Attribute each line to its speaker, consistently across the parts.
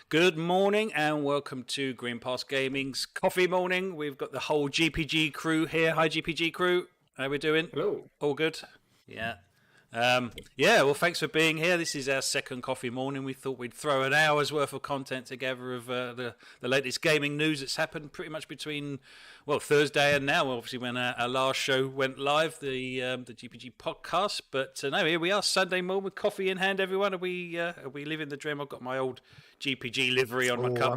Speaker 1: Good morning and welcome to Green Pass Gaming's Coffee Morning. We've got the whole GPG crew here. Hi, GPG crew. How we doing?
Speaker 2: Hello.
Speaker 1: All good? Yeah. Well, thanks for being here. This is our second coffee morning. We thought we'd throw an hour's worth of content together of the latest gaming news that's happened pretty much between, Thursday and now, obviously, when our last show went live, the GPG podcast. But no, here we are, Sunday morning with coffee in hand, everyone. Are we living the dream? I've got my old GPG livery on my cup.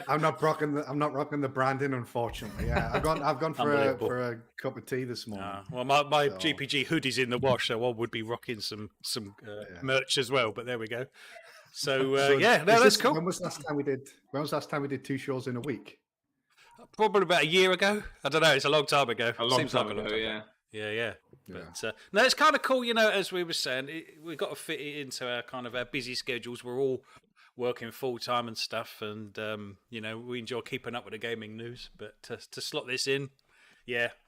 Speaker 3: I'm not rocking the branding, unfortunately. Yeah, I've gone for a cup of tea this morning.
Speaker 1: My GPG hoodie's in the wash, so I would be rocking some merch as well. But there we go. So that's cool.
Speaker 3: When was the last time we did 2 shows in a week?
Speaker 1: Probably about a year ago. I don't know. It's a long time ago.
Speaker 2: Seems like a long time ago.
Speaker 1: Yeah. But no, it's kind of cool. As we were saying, we've got to fit it into our busy schedules. We're all working full time and stuff, and we enjoy keeping up with the gaming news. But to slot this in,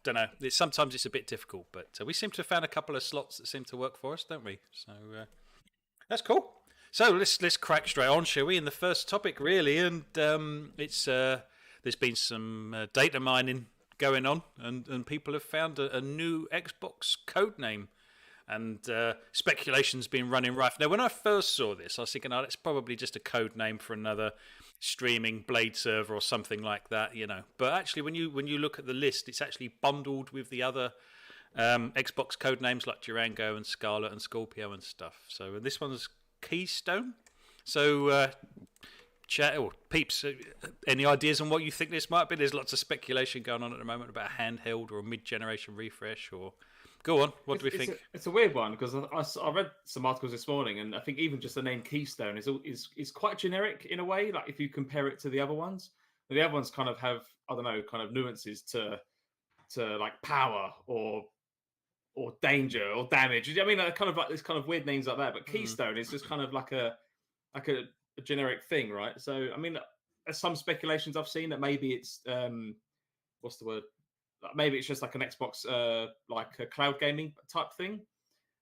Speaker 1: don't know. Sometimes it's a bit difficult, but we seem to have found a couple of slots that seem to work for us, don't we? So that's cool. So let's crack straight on, shall we? In the first topic, really, and it's there's been some data mining going on, and people have found a new Xbox code name. And speculation's been running rife. Now, when I first saw this, I was thinking, it's probably just a code name for another streaming Blade server or something like that, But actually, when you look at the list, it's actually bundled with the other Xbox code names like Durango and Scarlet and Scorpio and stuff. So this one's Keystone. So, chat or peeps, any ideas on what you think this might be? There's lots of speculation going on at the moment about a handheld or a mid-generation refresh or... Go on. What do we think?
Speaker 2: It's a weird one because I read some articles this morning, and I think even just the name Keystone is quite generic in a way. Like if you compare it to the other ones, the other ones kind of have kind of nuances to like power or danger or damage. I mean, kind of like this kind of weird names like that. But Keystone is just kind of like a generic thing, right? So I mean, there's some speculations I've seen that maybe it's what's the word? Maybe it's just like an Xbox, like a cloud gaming type thing.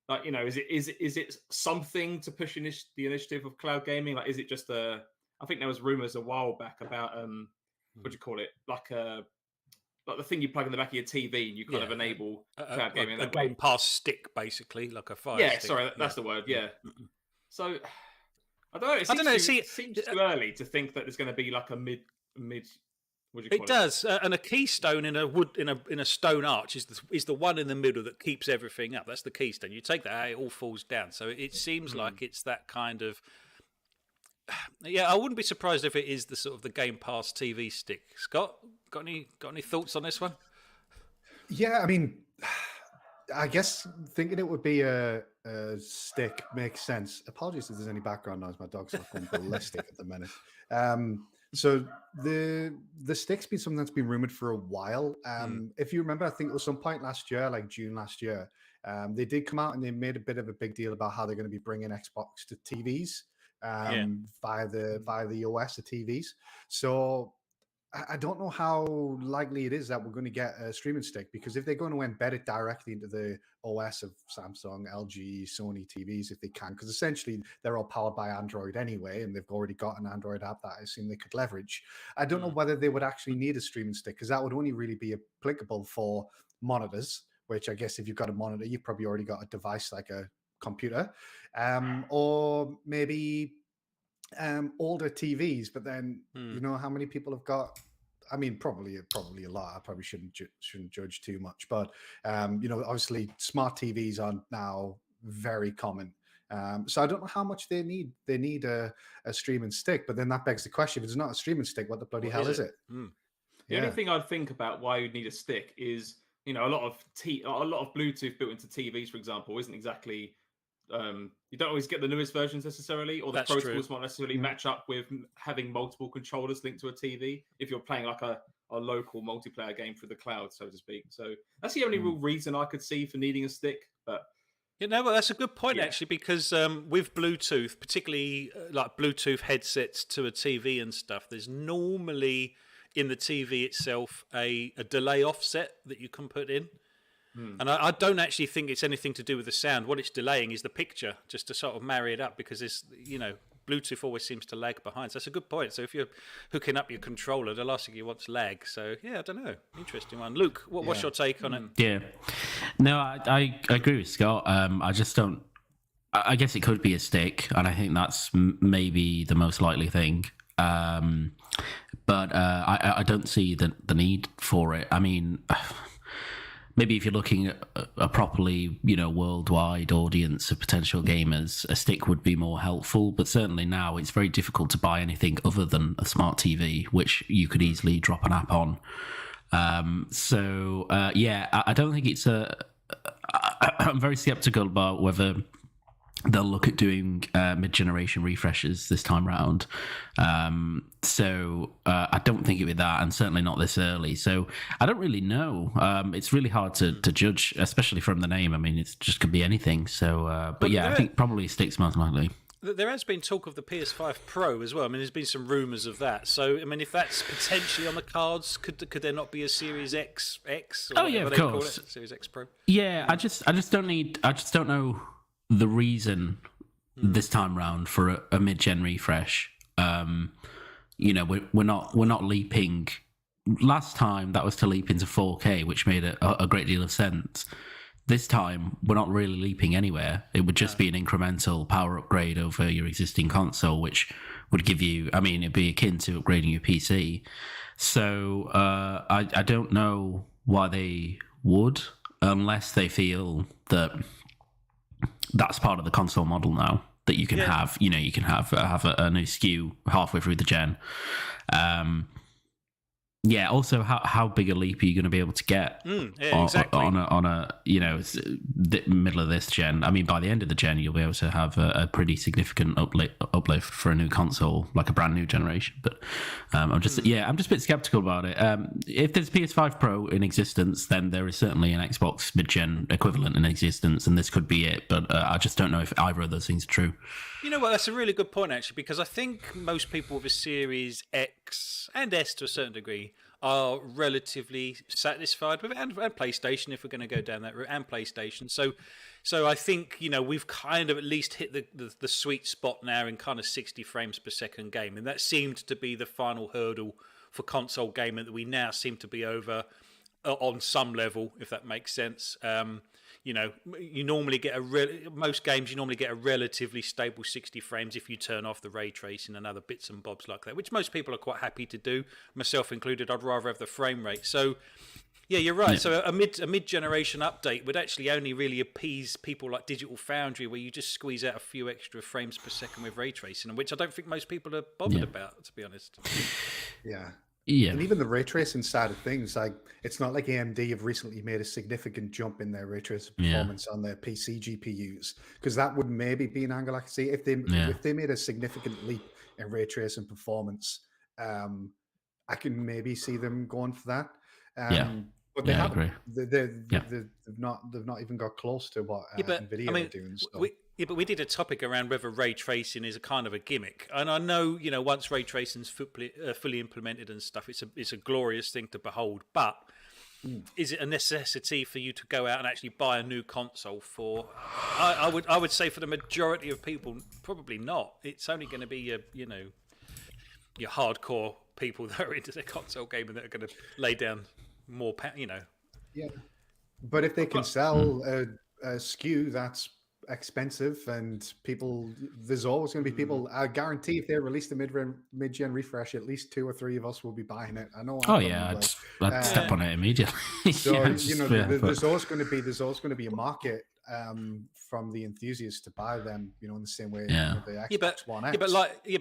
Speaker 2: Like, is it something to push the initiative of cloud gaming? Like, is it just I think there was rumors a while back about what do you call it? Like the thing you plug in the back of your TV and you kind of enable cloud gaming.
Speaker 1: A Game Pass stick, basically, like a Fire
Speaker 2: stick.
Speaker 1: Sorry,
Speaker 2: that's the word. Yeah. So I don't know. It seems too early to think that there's going to be like a mid.
Speaker 1: It does, and a keystone in a stone arch is the one in the middle that keeps everything up. That's the keystone. You take that out, it all falls down. So it seems like it's that kind of. Yeah, I wouldn't be surprised if it is the sort of the Game Pass TV stick. Scott, got any thoughts on this one?
Speaker 3: Yeah, I mean, I guess thinking it would be a stick makes sense. Apologies if there's any background noise. My dog's not going ballistic at the minute. So the stick's been something that's been rumored for a while. If you remember, I think it was some point last year, like June last year, they did come out and they made a bit of a big deal about how they're going to be bringing Xbox to TVs via the OS of TVs. So I don't know how likely it is that we're going to get a streaming stick, because if they're going to embed it directly into the OS of Samsung, LG, Sony TVs, if they can, because essentially they're all powered by Android anyway, and they've already got an Android app that I assume they could leverage. I don't know whether they would actually need a streaming stick, because that would only really be applicable for monitors, which I guess if you've got a monitor, you've probably already got a device like a computer, or maybe older TVs, but then you know how many people have got. I mean, probably a lot. I probably shouldn't judge too much, but obviously smart TVs are now very common. So I don't know how much they need. They need a streaming stick, but then that begs the question: if it's not a streaming stick, what the bloody hell is it?
Speaker 2: The only thing I'd think about why you'd need a stick is, a lot of Bluetooth built into TVs, for example, isn't exactly. You don't always get the newest versions necessarily, or the protocols might necessarily match up with having multiple controllers linked to a TV if you're playing like a local multiplayer game through the cloud, so to speak. So that's the only real reason I could see for needing a stick. But
Speaker 1: that's a good point actually, because with Bluetooth, particularly like Bluetooth headsets to a TV and stuff, there's normally in the TV itself a delay offset that you can put in. And I don't actually think it's anything to do with the sound. What it's delaying is the picture, just to sort of marry it up, because it's, Bluetooth always seems to lag behind. So that's a good point. So if you're hooking up your controller, the last thing you want is lag. So yeah, I don't know. Interesting one. Luke, what's your take on it?
Speaker 4: Yeah. No, I agree with Scott. I just don't. I guess it could be a stick, and I think that's maybe the most likely thing. But I don't see the need for it. I mean, maybe if you're looking at a properly, worldwide audience of potential gamers, a stick would be more helpful. But certainly now it's very difficult to buy anything other than a smart TV, which you could easily drop an app on. I don't think it's I'm very skeptical about whether they'll look at doing mid-generation refreshes this time round. I don't think it'll be that, and certainly not this early. So I don't really know. It's really hard to judge, especially from the name. I mean, it just could be anything. So, I think probably sticks most likely.
Speaker 1: There has been talk of the PS5 Pro as well. I mean, there's been some rumours of that. So, I mean, if that's potentially on the cards, could there not be a Series X?
Speaker 4: Or of course.
Speaker 1: Series X Pro.
Speaker 4: Yeah, I just don't know the reason this time round for a mid-gen refresh. We're not leaping. Last time that was to leap into 4K, which made a great deal of sense. This time we're not really leaping anywhere. It would just be an incremental power upgrade over your existing console, which would give you. I mean, it'd be akin to upgrading your PC. So I don't know why they would, unless they feel that that's part of the console model now, that you can have, you can have a new SKU halfway through the gen. Also, how big a leap are you going to be able to get
Speaker 1: exactly.
Speaker 4: on a the middle of this gen? I mean, by the end of the gen, you'll be able to have a pretty significant uplift for a new console, like a brand new generation. But I'm just a bit skeptical about it. If there's PS5 Pro in existence, then there is certainly an Xbox mid-gen equivalent in existence, and this could be it. But I just don't know if either of those things are true.
Speaker 1: You know what? That's a really good point, actually, because I think most people with a Series X and S to a certain degree are relatively satisfied with it, and PlayStation, if we're going to go down that route, and PlayStation. So I think, we've kind of at least hit the sweet spot now in kind of 60 frames per second game, and that seemed to be the final hurdle for console gaming that we now seem to be over on some level, if that makes sense. You normally get most games. You normally get a relatively stable 60 frames if you turn off the ray tracing and other bits and bobs like that, which most people are quite happy to do, myself included. I'd rather have the frame rate. So, yeah, you're right. Yeah. So a mid-generation update would actually only really appease people like Digital Foundry, where you just squeeze out a few extra frames per second with ray tracing, which I don't think most people are bothered about, to be honest.
Speaker 3: Yeah.
Speaker 4: Yeah,
Speaker 3: and even the ray tracing side of things, like it's not like AMD have recently made a significant jump in their ray tracing performance on their PC GPUs, because that would maybe be an angle I could see if they made a significant leap in ray tracing performance. I can maybe see them going for that. But they haven't. They've not even got close to what Nvidia are doing. So.
Speaker 1: But we did a topic around whether ray tracing is a kind of a gimmick, and I know once ray tracing's fully implemented and stuff, it's a glorious thing to behold. But is it a necessity for you to go out and actually buy a new console for? I would say for the majority of people, probably not. It's only going to be your hardcore people that are into their console gaming that are going to lay down more.
Speaker 3: Yeah, but if they can sell a SKU that's expensive, and there's always going to be people. I guarantee if they release the mid-gen refresh, at least 2 or 3 of us will be buying it. I know.
Speaker 4: I'd step on it immediately.
Speaker 3: So there's always going to be a market from the enthusiasts to buy them. In the same way. The Xbox One X.
Speaker 1: But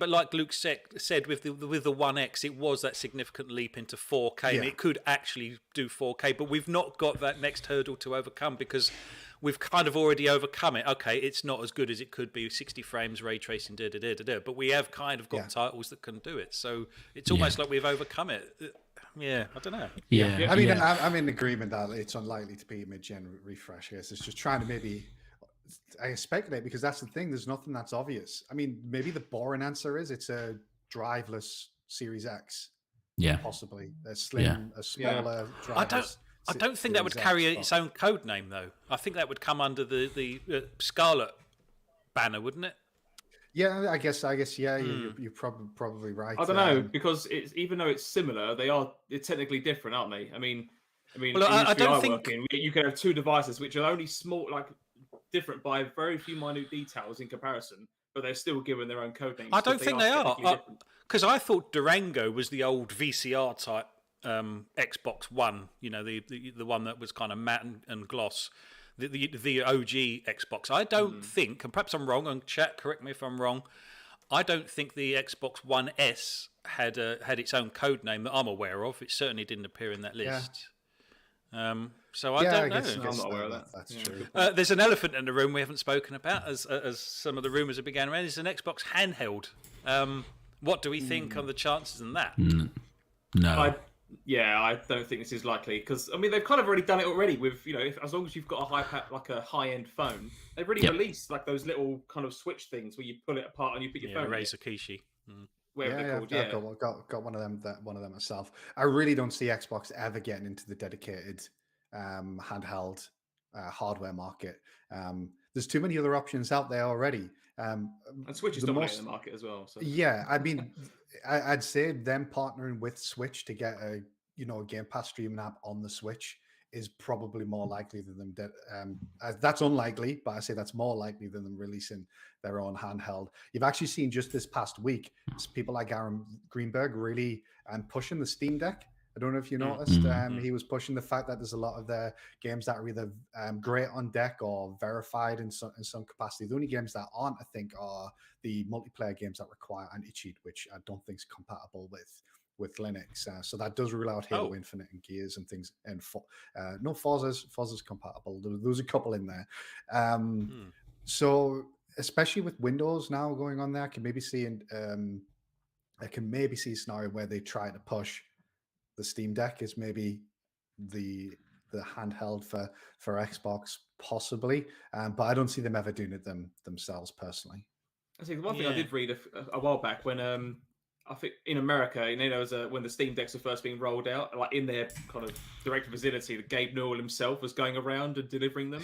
Speaker 1: like Luke said with the One X, it was that significant leap into 4K, and it could actually do 4K. But we've not got that next hurdle to overcome because we've kind of already overcome it. Okay, it's not as good as it could be, 60 frames, ray tracing, but we have kind of got titles that can do it. So it's almost like we've overcome it. Yeah, I don't know.
Speaker 4: Yeah.
Speaker 3: I mean, I'm in agreement that it's unlikely to be a mid-gen refresh. I guess it's just trying to I speculate, because that's the thing. There's nothing that's obvious. I mean, maybe the boring answer is it's a driveless Series X.
Speaker 4: Yeah.
Speaker 3: Possibly. A smaller driveless.
Speaker 1: I don't think that would carry its own code name, though. I think that would come under the Scarlet banner, wouldn't it?
Speaker 3: Yeah, I guess, yeah, you're probably right.
Speaker 2: I don't know, because it's even though it's similar, they're technically different, aren't they? I mean,
Speaker 1: Well,
Speaker 2: in the
Speaker 1: I
Speaker 2: industry
Speaker 1: don't
Speaker 2: I
Speaker 1: think.
Speaker 2: work in, you can have two devices which are only small, like different by very few minute details in comparison, but they're still given their own code names.
Speaker 1: I don't think they are,
Speaker 2: Different.
Speaker 1: because I thought Durango was the old VCR type Xbox One. You know, the one that was kind of matte and gloss. The OG Xbox. I don't think, and perhaps I'm wrong. And chat, correct me if I'm wrong. I don't think the Xbox One S had its own code name that I'm aware of. It certainly didn't appear in that list. So I don't know.
Speaker 2: I'm not aware of that.
Speaker 3: That's true.
Speaker 1: There's an elephant in the room we haven't spoken about, as some of the rumours have began around. It's an Xbox handheld. What do we think on the chances in that?
Speaker 4: No.
Speaker 2: I don't think this is likely, because I mean they've kind of already done it already with, as long as you've got a high end phone, they've already released like those little kind of switch things where you pull it apart and you put your phone.
Speaker 1: Razer Kishi.
Speaker 2: Whatever they're called.
Speaker 3: Got one of them myself. I really don't see Xbox ever getting into the dedicated handheld hardware market. There's too many other options out there already.
Speaker 2: And Switch is dominating the market as well. So.
Speaker 3: Yeah, I mean, I'd say them partnering with Switch to get a Game Pass streaming app on the Switch is probably more likely than them. That's unlikely, but I say that's more likely than them releasing their own handheld. You've actually seen just this past week people like Aaron Greenberg really pushing the SteamDeck. I don't know if you noticed. He was pushing the fact that there's a lot of their games that are either great on deck or verified in some capacity. The only games that aren't, I think, are the multiplayer games that require anti-cheat, which I don't think is compatible with Linux. So that does rule out Halo Infinite and Gears and things. And no, Forza's compatible. There's a couple in there. So especially with Windows now going on there, I can maybe see a scenario where they try to push the Steam Deck is maybe the handheld for Xbox, possibly, but I don't see them ever doing it themselves personally.
Speaker 2: I think the one thing I did read a while back when I think in America, when the Steam Decks were first being rolled out, like in their kind of direct vicinity, Gabe Newell himself was going around and delivering them.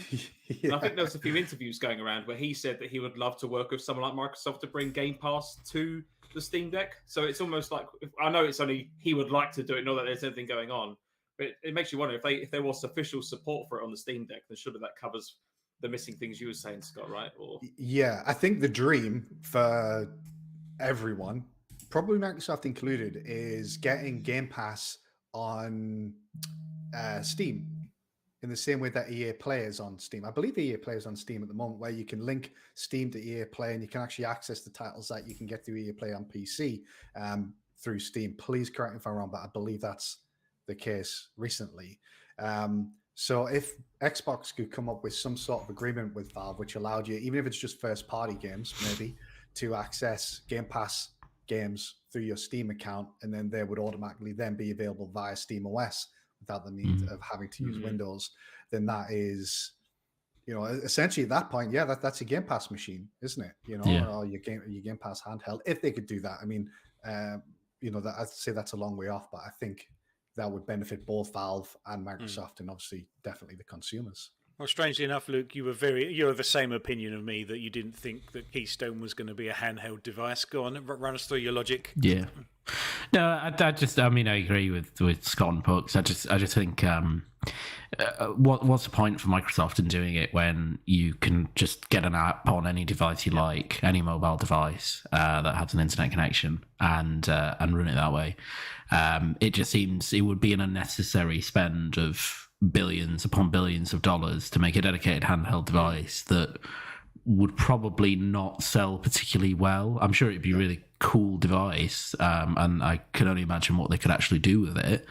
Speaker 2: And I think there was a few interviews going around where he said that he would love to work with someone like Microsoft to bring Game Pass to the Steam Deck. So it's almost like, I know it's only he would like to do it, not that there's anything going on, but it makes you wonder if there was official support for it on the Steam Deck, then surely that covers the missing things you were saying, Scott, right? Or
Speaker 3: yeah, I think the dream for everyone, probably Microsoft included, is getting Game Pass on Steam in the same way that EA Play is on Steam. I believe EA Play is on Steam at the moment, where you can link Steam to EA Play and you can actually access the titles that you can get through EA Play on PC through Steam. Please correct me if I'm wrong, but I believe that's the case recently. So if Xbox could come up with some sort of agreement with Valve, which allowed you, even if it's just first-party games, maybe, to access Game Pass games through your Steam account, and then they would automatically then be available via Steam OS without the need of having to use Windows, then that is, essentially at that point, that's a Game Pass machine, isn't it? Or your Game Pass handheld. If they could do that, I mean, that I'd say that's a long way off, but I think that would benefit both Valve and Microsoft, and obviously definitely the consumers.
Speaker 1: Well, strangely enough, Luke, you're the same opinion of me, that you didn't think that Keystone was going to be a handheld device. Go on, run us through your logic.
Speaker 4: Yeah. No, I agree with Scott and Pucks. I just think, what's the point for Microsoft in doing it when you can just get an app on any device you like, any mobile device that has an internet connection, and run it that way? It just seems it would be an unnecessary spend of billions upon billions of dollars to make a dedicated handheld device that would probably not sell particularly well. I'm sure it'd be a really cool device, and I can only imagine what they could actually do with it.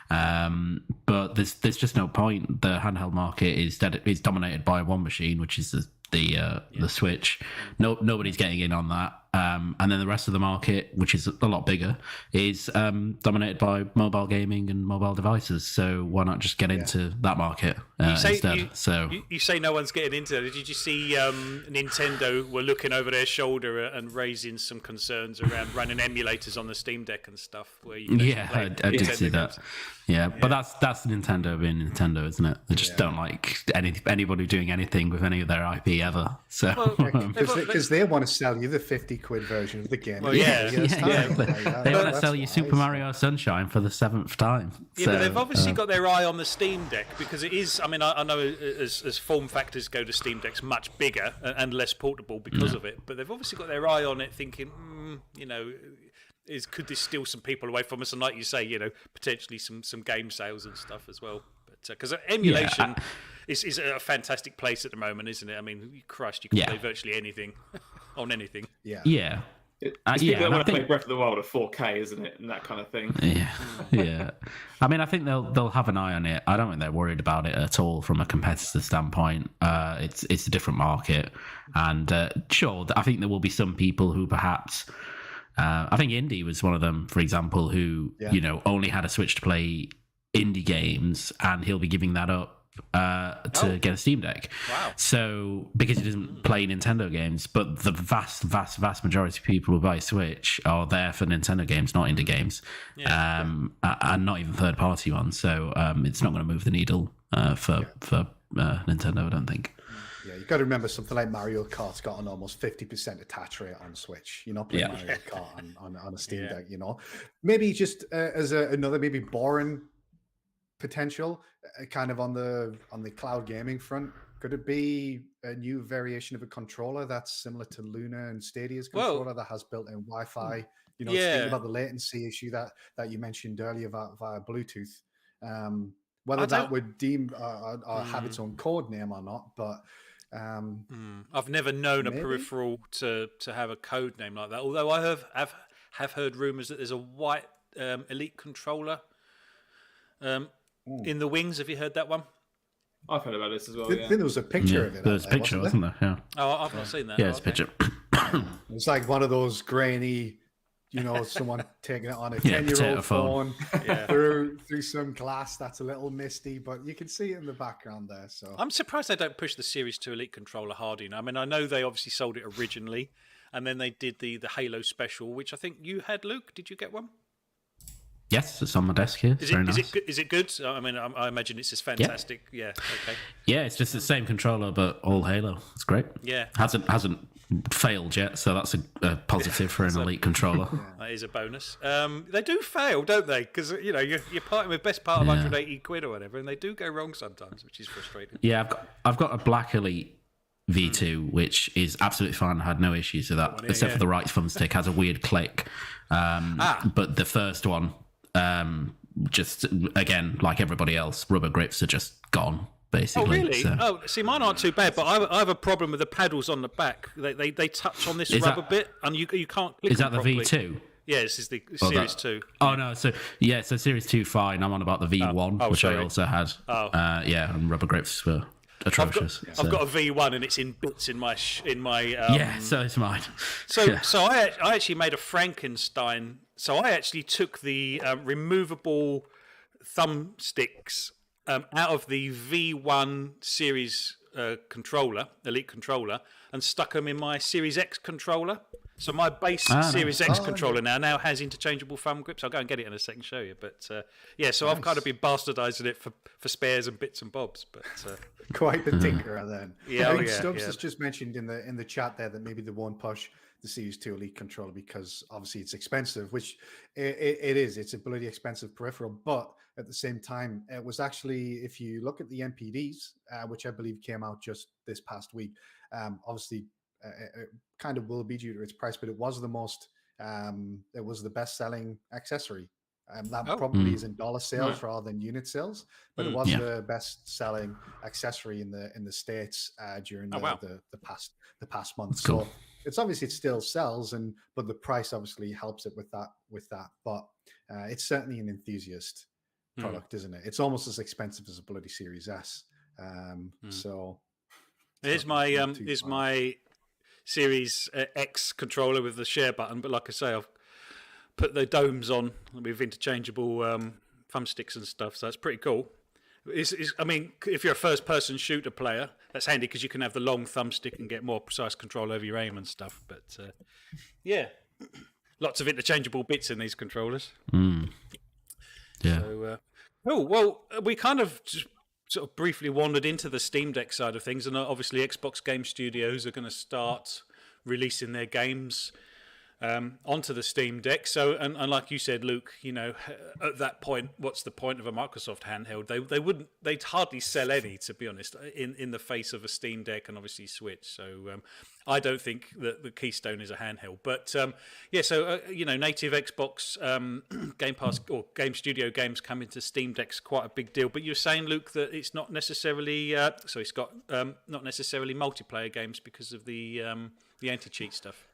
Speaker 4: But there's just no point. The handheld market is dominated by one machine, which is the Switch. Nobody's getting in on that. and then the rest of the market, which is a lot bigger, is dominated by mobile gaming and mobile devices. So why not just get into that market instead?
Speaker 1: You say no one's getting into it. Did you see Nintendo were looking over their shoulder and raising some concerns around running emulators on the Steam Deck and stuff? Where you
Speaker 4: I did see that. Yeah, but that's Nintendo being Nintendo, isn't it? They just don't like anybody doing anything with any of their IP ever. So
Speaker 3: because they want to sell you the 50 quid version of the game.
Speaker 1: Well,
Speaker 4: they want to sell you Super Mario Sunshine for the 7th time.
Speaker 1: Yeah, but they've obviously got their eye on the Steam Deck because it is. I mean, I know as form factors go, the Steam Deck's much bigger and less portable because of it. But they've obviously got their eye on it, thinking, could this steal some people away from us? And like you say, potentially some game sales and stuff as well. But because emulation is a fantastic place at the moment, isn't it? I mean, Christ, you can play virtually anything on anything.
Speaker 3: Yeah.
Speaker 2: It's people that want to play Breath of the Wild at 4K, isn't it, and that kind of thing.
Speaker 4: Yeah. I mean, I think they'll have an eye on it. I don't think they're worried about it at all from a competitor standpoint. It's a different market, and sure, I think there will be some people who perhaps. I think Indy was one of them, for example, who only had a Switch to play indie games, and he'll be giving that up to get a Steam Deck.
Speaker 1: Wow.
Speaker 4: So because he doesn't play Nintendo games, but the vast majority of people who buy Switch are there for Nintendo games, not indie games, and not even third party ones. So it's not going to move the needle for Nintendo, I don't think.
Speaker 3: Yeah, you've got to remember something like Mario Kart's got an almost 50% attach rate on Switch. You're not playing Mario Kart on a Steam Deck, Maybe just as another maybe boring potential, kind of on the cloud gaming front. Could it be a new variation of a controller that's similar to Luna and Stadia's controller that has built-in Wi-Fi? Speaking about the latency issue that you mentioned earlier via Bluetooth. Whether that would deem or have its own code name or not, but
Speaker 1: I've never known a peripheral to have a code name like that. Although I have heard rumours that there's a white Elite controller in the wings. Have you heard that one?
Speaker 2: I've heard about this as well.
Speaker 3: I think there was a picture of it.
Speaker 4: There was a picture, wasn't there? Yeah.
Speaker 1: Oh, I've not seen that.
Speaker 4: Yeah, it's a picture.
Speaker 3: It's like one of those grainy, someone taking it on a 10-year-old phone through some glass that's a little misty, but you can see it in the background there. So
Speaker 1: I'm surprised they don't push the Series 2 Elite controller hard enough. I mean, I know they obviously sold it originally, and then they did the Halo special, which I think you had, Luke. Did you get one?
Speaker 4: Yes, it's on my desk here.
Speaker 1: Is it good? I mean, I imagine it's just fantastic. Yeah. Okay.
Speaker 4: Yeah, it's just the same controller, but all Halo. It's great.
Speaker 1: Yeah.
Speaker 4: Hasn't failed yet, so that's a positive for an Elite controller.
Speaker 1: That is a bonus. They do fail, don't they? Because you're parting with best part of 180 quid or whatever, and they do go wrong sometimes, which is frustrating.
Speaker 4: Yeah, I've got a black Elite V2, which is absolutely fine. I had no issues with that, except for the right thumbstick has a weird click. But the first one. Just again, like everybody else, rubber grips are just gone, basically.
Speaker 1: Oh, really?
Speaker 4: So.
Speaker 1: Oh, see, mine aren't too bad, but I have a problem with the paddles on the back. They touch on this rubber bit, and you can't click.
Speaker 4: Is that the
Speaker 1: properly.
Speaker 4: V2?
Speaker 1: Yeah, this is the Series 2.
Speaker 4: Oh no, so Series 2 fine. I'm on about the V1, which I also had. And rubber grips were atrocious.
Speaker 1: I've got a V1 and it's in bits in my
Speaker 4: so it's mine.
Speaker 1: So I actually made a Frankenstein. So I actually took the removable thumbsticks out of the V1 series controller, Elite controller, and stuck them in my Series X controller. So my base Series X controller now has interchangeable thumb grips. I'll go and get it in a second, show you. But so I've kind of been bastardizing it for spares and bits and bobs. But
Speaker 3: quite the tinkerer then.
Speaker 1: Yeah,
Speaker 3: I think Stubbs has just mentioned in the chat there that maybe they won't push the Series 2 Elite controller because obviously it's expensive, which it is. It's a bloody expensive peripheral, but at the same time, it was actually, if you look at the NPDs, which I believe came out just this past week, obviously it kind of will be due to its price, but it was the most, it was the best-selling accessory. That probably is in dollar sales rather than unit sales, but it was the best-selling accessory in the States during the past month.
Speaker 4: Cool.
Speaker 3: So it's obviously it still sells, but the price obviously helps it with that. But it's certainly an enthusiast product, isn't it? It's almost as expensive as a bloody Series S. So
Speaker 1: here's my Series X controller with the share button, but like I say, I've put the domes on with interchangeable thumbsticks and stuff, so it's pretty cool. I mean, if you're a first-person shooter player, that's handy because you can have the long thumbstick and get more precise control over your aim and stuff. But yeah, lots of interchangeable bits in these controllers.
Speaker 4: Yeah.
Speaker 1: So, well, we kind of just sort of briefly wandered into the Steam Deck side of things, and obviously Xbox Game Studios are going to start releasing their games onto the Steam Deck. So, and like you said, Luke, you know, at that point, what's the point of a Microsoft handheld? They'd hardly sell any, to be honest, in the face of a Steam Deck and obviously Switch. So, I don't think that the Keystone is a handheld. But yeah, so you know, native Xbox Game Pass or Game Studio games coming to Steam Deck's quite a big deal. But you're saying, Luke, that it's not necessarily so it's got not necessarily multiplayer games because of the anti-cheat stuff.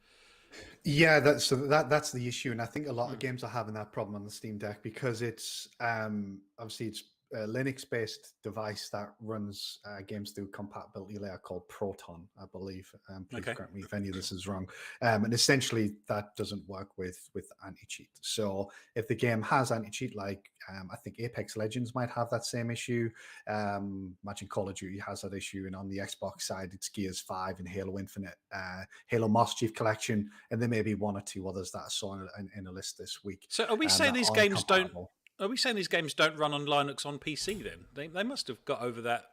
Speaker 3: Yeah, that's the issue, and I think a lot of games are having that problem on the Steam Deck because it's obviously it's a Linux-based device that runs games through a compatibility layer called Proton, I believe. Please correct me if any of this is wrong. And essentially, that doesn't work with anti-cheat. So if the game has anti-cheat, like I think Apex Legends might have that same issue. Imagine Call of Duty has that issue, and on the Xbox side, it's Gears 5 and Halo Infinite, Halo Master Chief Collection, and there may be one or two others that I saw in a list this week.
Speaker 1: So are we saying these games don't? Are we saying these games don't run on Linux on PC then? They must have got over that.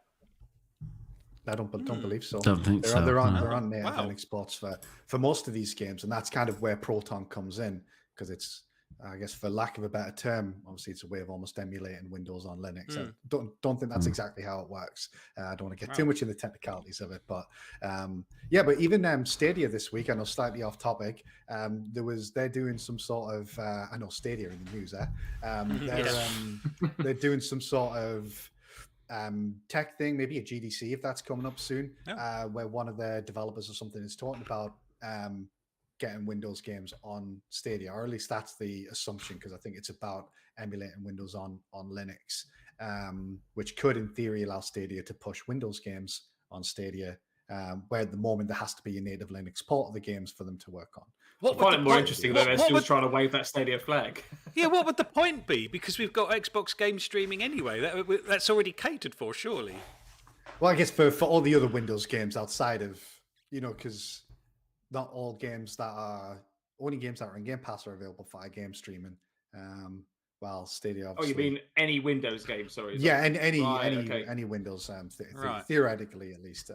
Speaker 3: I don't believe so.
Speaker 4: Don't think so.
Speaker 3: They're on native Linux ports for most of these games, and that's kind of where Proton comes in because it's, I guess, for lack of a better term, obviously it's a way of almost emulating Windows on Linux. I don't think that's exactly how it works. I don't want to get too much in the technicalities of it, but yeah. But even Stadia this week, I know slightly off topic. They're doing some sort of I know Stadia in the news. They're doing some sort of tech thing, maybe a GDC if that's coming up soon, where one of their developers or something is talking about getting Windows games on Stadia, or at least that's the assumption, because I think it's about emulating Windows on Linux, which could in theory allow Stadia to push Windows games on Stadia, where at the moment there has to be a native Linux port of the games for them to work on.
Speaker 2: I find it more interesting that they're still trying to wave that Stadia flag.
Speaker 1: Yeah, what would the point be? Because we've got Xbox game streaming anyway. That's already catered for, surely.
Speaker 3: Well, I guess for all the other Windows games outside of, you know, because not all games that are only games that are in Game Pass are available via game streaming. Well, Stadia. Obviously.
Speaker 2: Oh, you mean any Windows game? Sorry.
Speaker 3: Yeah, and any Windows, theoretically at least.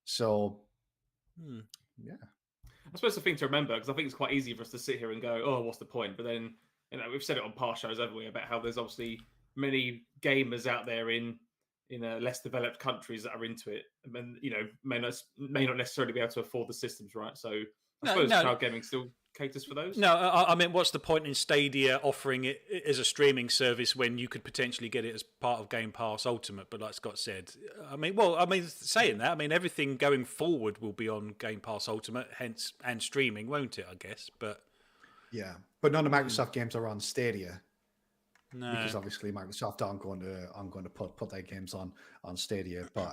Speaker 3: So, yeah.
Speaker 2: I suppose the thing to remember, because I think it's quite easy for us to sit here and go, "Oh, what's the point?" But then, you know, we've said it on past shows, haven't we, about how there's obviously many gamers out there in less developed countries that are into it, and you know may not necessarily be able to afford the systems, right? So I suppose cloud gaming still caters for those.
Speaker 1: No, I mean, what's the point in Stadia offering it as a streaming service when you could potentially get it as part of Game Pass Ultimate? But like Scott said, saying that, I mean, everything going forward will be on Game Pass Ultimate, hence and streaming, won't it? I guess, but
Speaker 3: yeah, but none of Microsoft games are on Stadia.
Speaker 1: No.
Speaker 3: Because obviously Microsoft aren't going to put their games on Stadia, but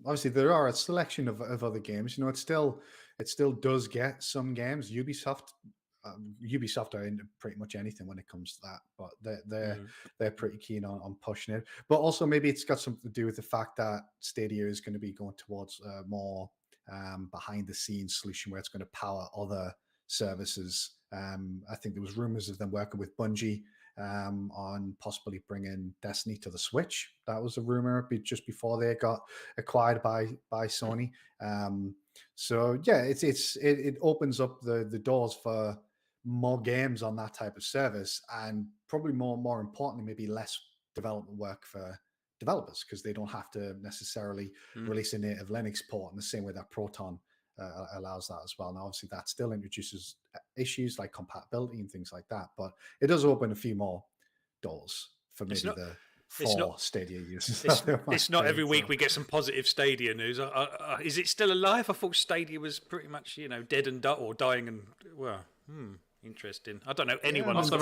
Speaker 3: obviously there are a selection of other games. You know, it still does get some games. Ubisoft are into pretty much anything when it comes to that, but they're pretty keen on pushing it. But also maybe it's got something to do with the fact that Stadia is going to be going towards a more behind the scenes solution where it's going to power other services. I think there was rumors of them working with Bungie on possibly bringing Destiny to the Switch. That was a rumor just before they got acquired by Sony. So yeah, it opens up the doors for more games on that type of service, and probably more importantly, maybe less development work for developers because they don't have to necessarily release a native Linux port in the same way that Proton allows that as well. Now, obviously, that still introduces issues like compatibility and things like that, but it does open a few more doors for maybe Stadia users.
Speaker 1: It's not every week we get some positive Stadia news. Is it still alive? I thought Stadia was pretty much, you know, dead and dying. And interesting. I don't know anyone.
Speaker 2: Last I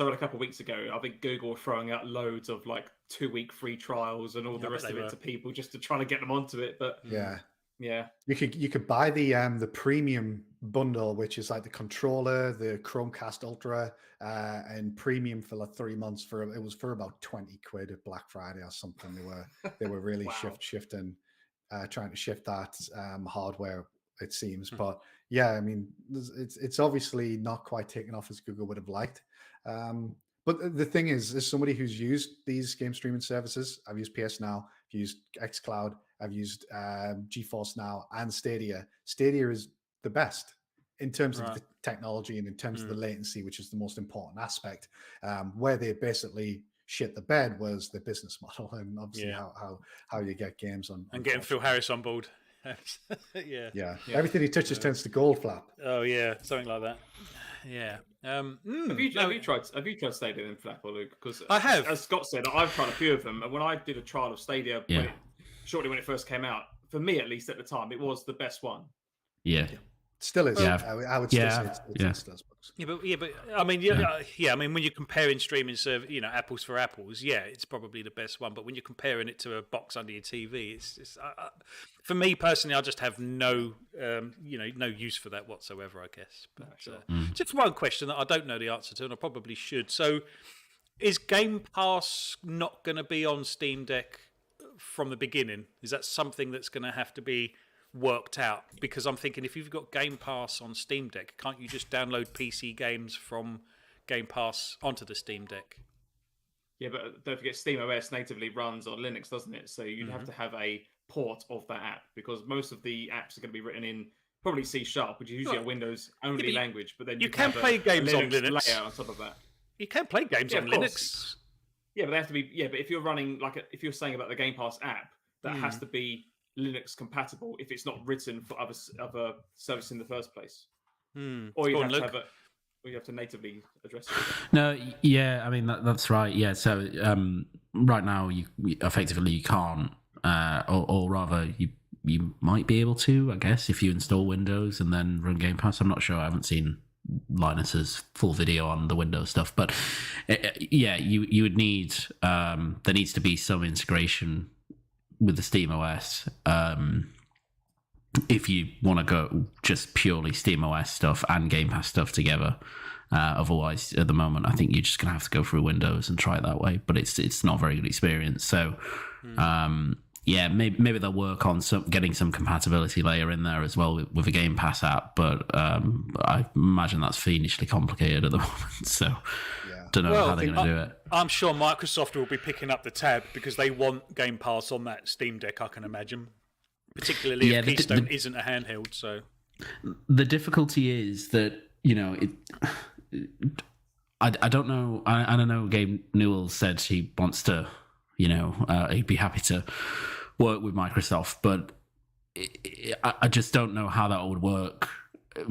Speaker 2: read a couple of weeks ago, I think Google were throwing out loads of like 2-week free trials and all the rest of it to people just to try to get them onto it. But
Speaker 3: yeah.
Speaker 2: Yeah.
Speaker 3: You could buy the premium bundle, which is like the controller, the Chromecast Ultra, and premium for like 3 months it was for about 20 quid at Black Friday or something. They were really
Speaker 2: Wow.
Speaker 3: shifting, trying to shift that hardware, it seems. But yeah, I mean, it's obviously not quite taken off as Google would have liked. But the thing is, as somebody who's used these game streaming services, I've used PS Now, I've used xCloud, I've used GeForce Now and Stadia. Stadia is the best in terms of the technology and in terms of the latency, which is the most important aspect. Where they basically shit the bed was the business model and obviously how you get games on.
Speaker 1: And getting Phil Harris on board.
Speaker 3: Yeah. Everything he touches turns to gold, Flap.
Speaker 1: Oh yeah, something like that. Yeah.
Speaker 2: Have you tried Stadia then, Flap or Luke? Because
Speaker 1: I have.
Speaker 2: As Scott said, I've tried a few of them, and when I did a trial of Stadia shortly when it first came out, for me at least at the time, it was the best one.
Speaker 4: Yeah.
Speaker 3: Still is.
Speaker 4: Yeah.
Speaker 3: I would still say it's still Xbox.
Speaker 1: Yeah, but I mean, I mean, when you're comparing streaming service, apples for apples, it's probably the best one. But when you're comparing it to a box under your TV, it's for me personally, I just have no use for that whatsoever, I guess. But just one question that I don't know the answer to, and I probably should. So, is Game Pass not going to be on SteamDeck from the beginning? Is that something that's going to have to be worked out? Because I'm thinking, if you've got Game Pass on Steam Deck, can't you just download PC games from Game Pass onto the Steam Deck?
Speaker 2: Yeah, but don't forget SteamOS natively runs on Linux, doesn't it? So you'd have to have a port of that app, because most of the apps are going to be written in probably C#, which is usually a Windows only language. But then
Speaker 1: you can play games on Linux
Speaker 2: layer on top of that.
Speaker 1: You can play games on Linux.
Speaker 2: Yeah, but they have to be. Yeah, but if you're running if you're saying about the Game Pass app, that has to be Linux compatible if it's not written for other services in the first place. Or you have to natively address it.
Speaker 4: No, yeah, I mean that's right. Yeah, so right now you effectively you can't, or rather you might be able to, I guess, if you install Windows and then run Game Pass. I'm not sure. I haven't seen Linus's full video on the Windows stuff, but you would need there needs to be some integration with the SteamOS if you want to go just purely SteamOS stuff and Game Pass stuff together. Otherwise, at the moment, I think you're just going to have to go through Windows and try it that way. But it's not a very good experience. So, maybe they'll work on getting some compatibility layer in there as well with a Game Pass app. But I imagine that's fiendishly complicated at the moment. So, don't know how they're going to do it.
Speaker 1: I'm sure Microsoft will be picking up the tab because they want Game Pass on that Steam Deck, I can imagine. Particularly if Keystone isn't a handheld. So
Speaker 4: the difficulty is that, I don't know. I don't know. Gabe Newell said he wants to, he'd be happy to work with Microsoft, but I just don't know how that would work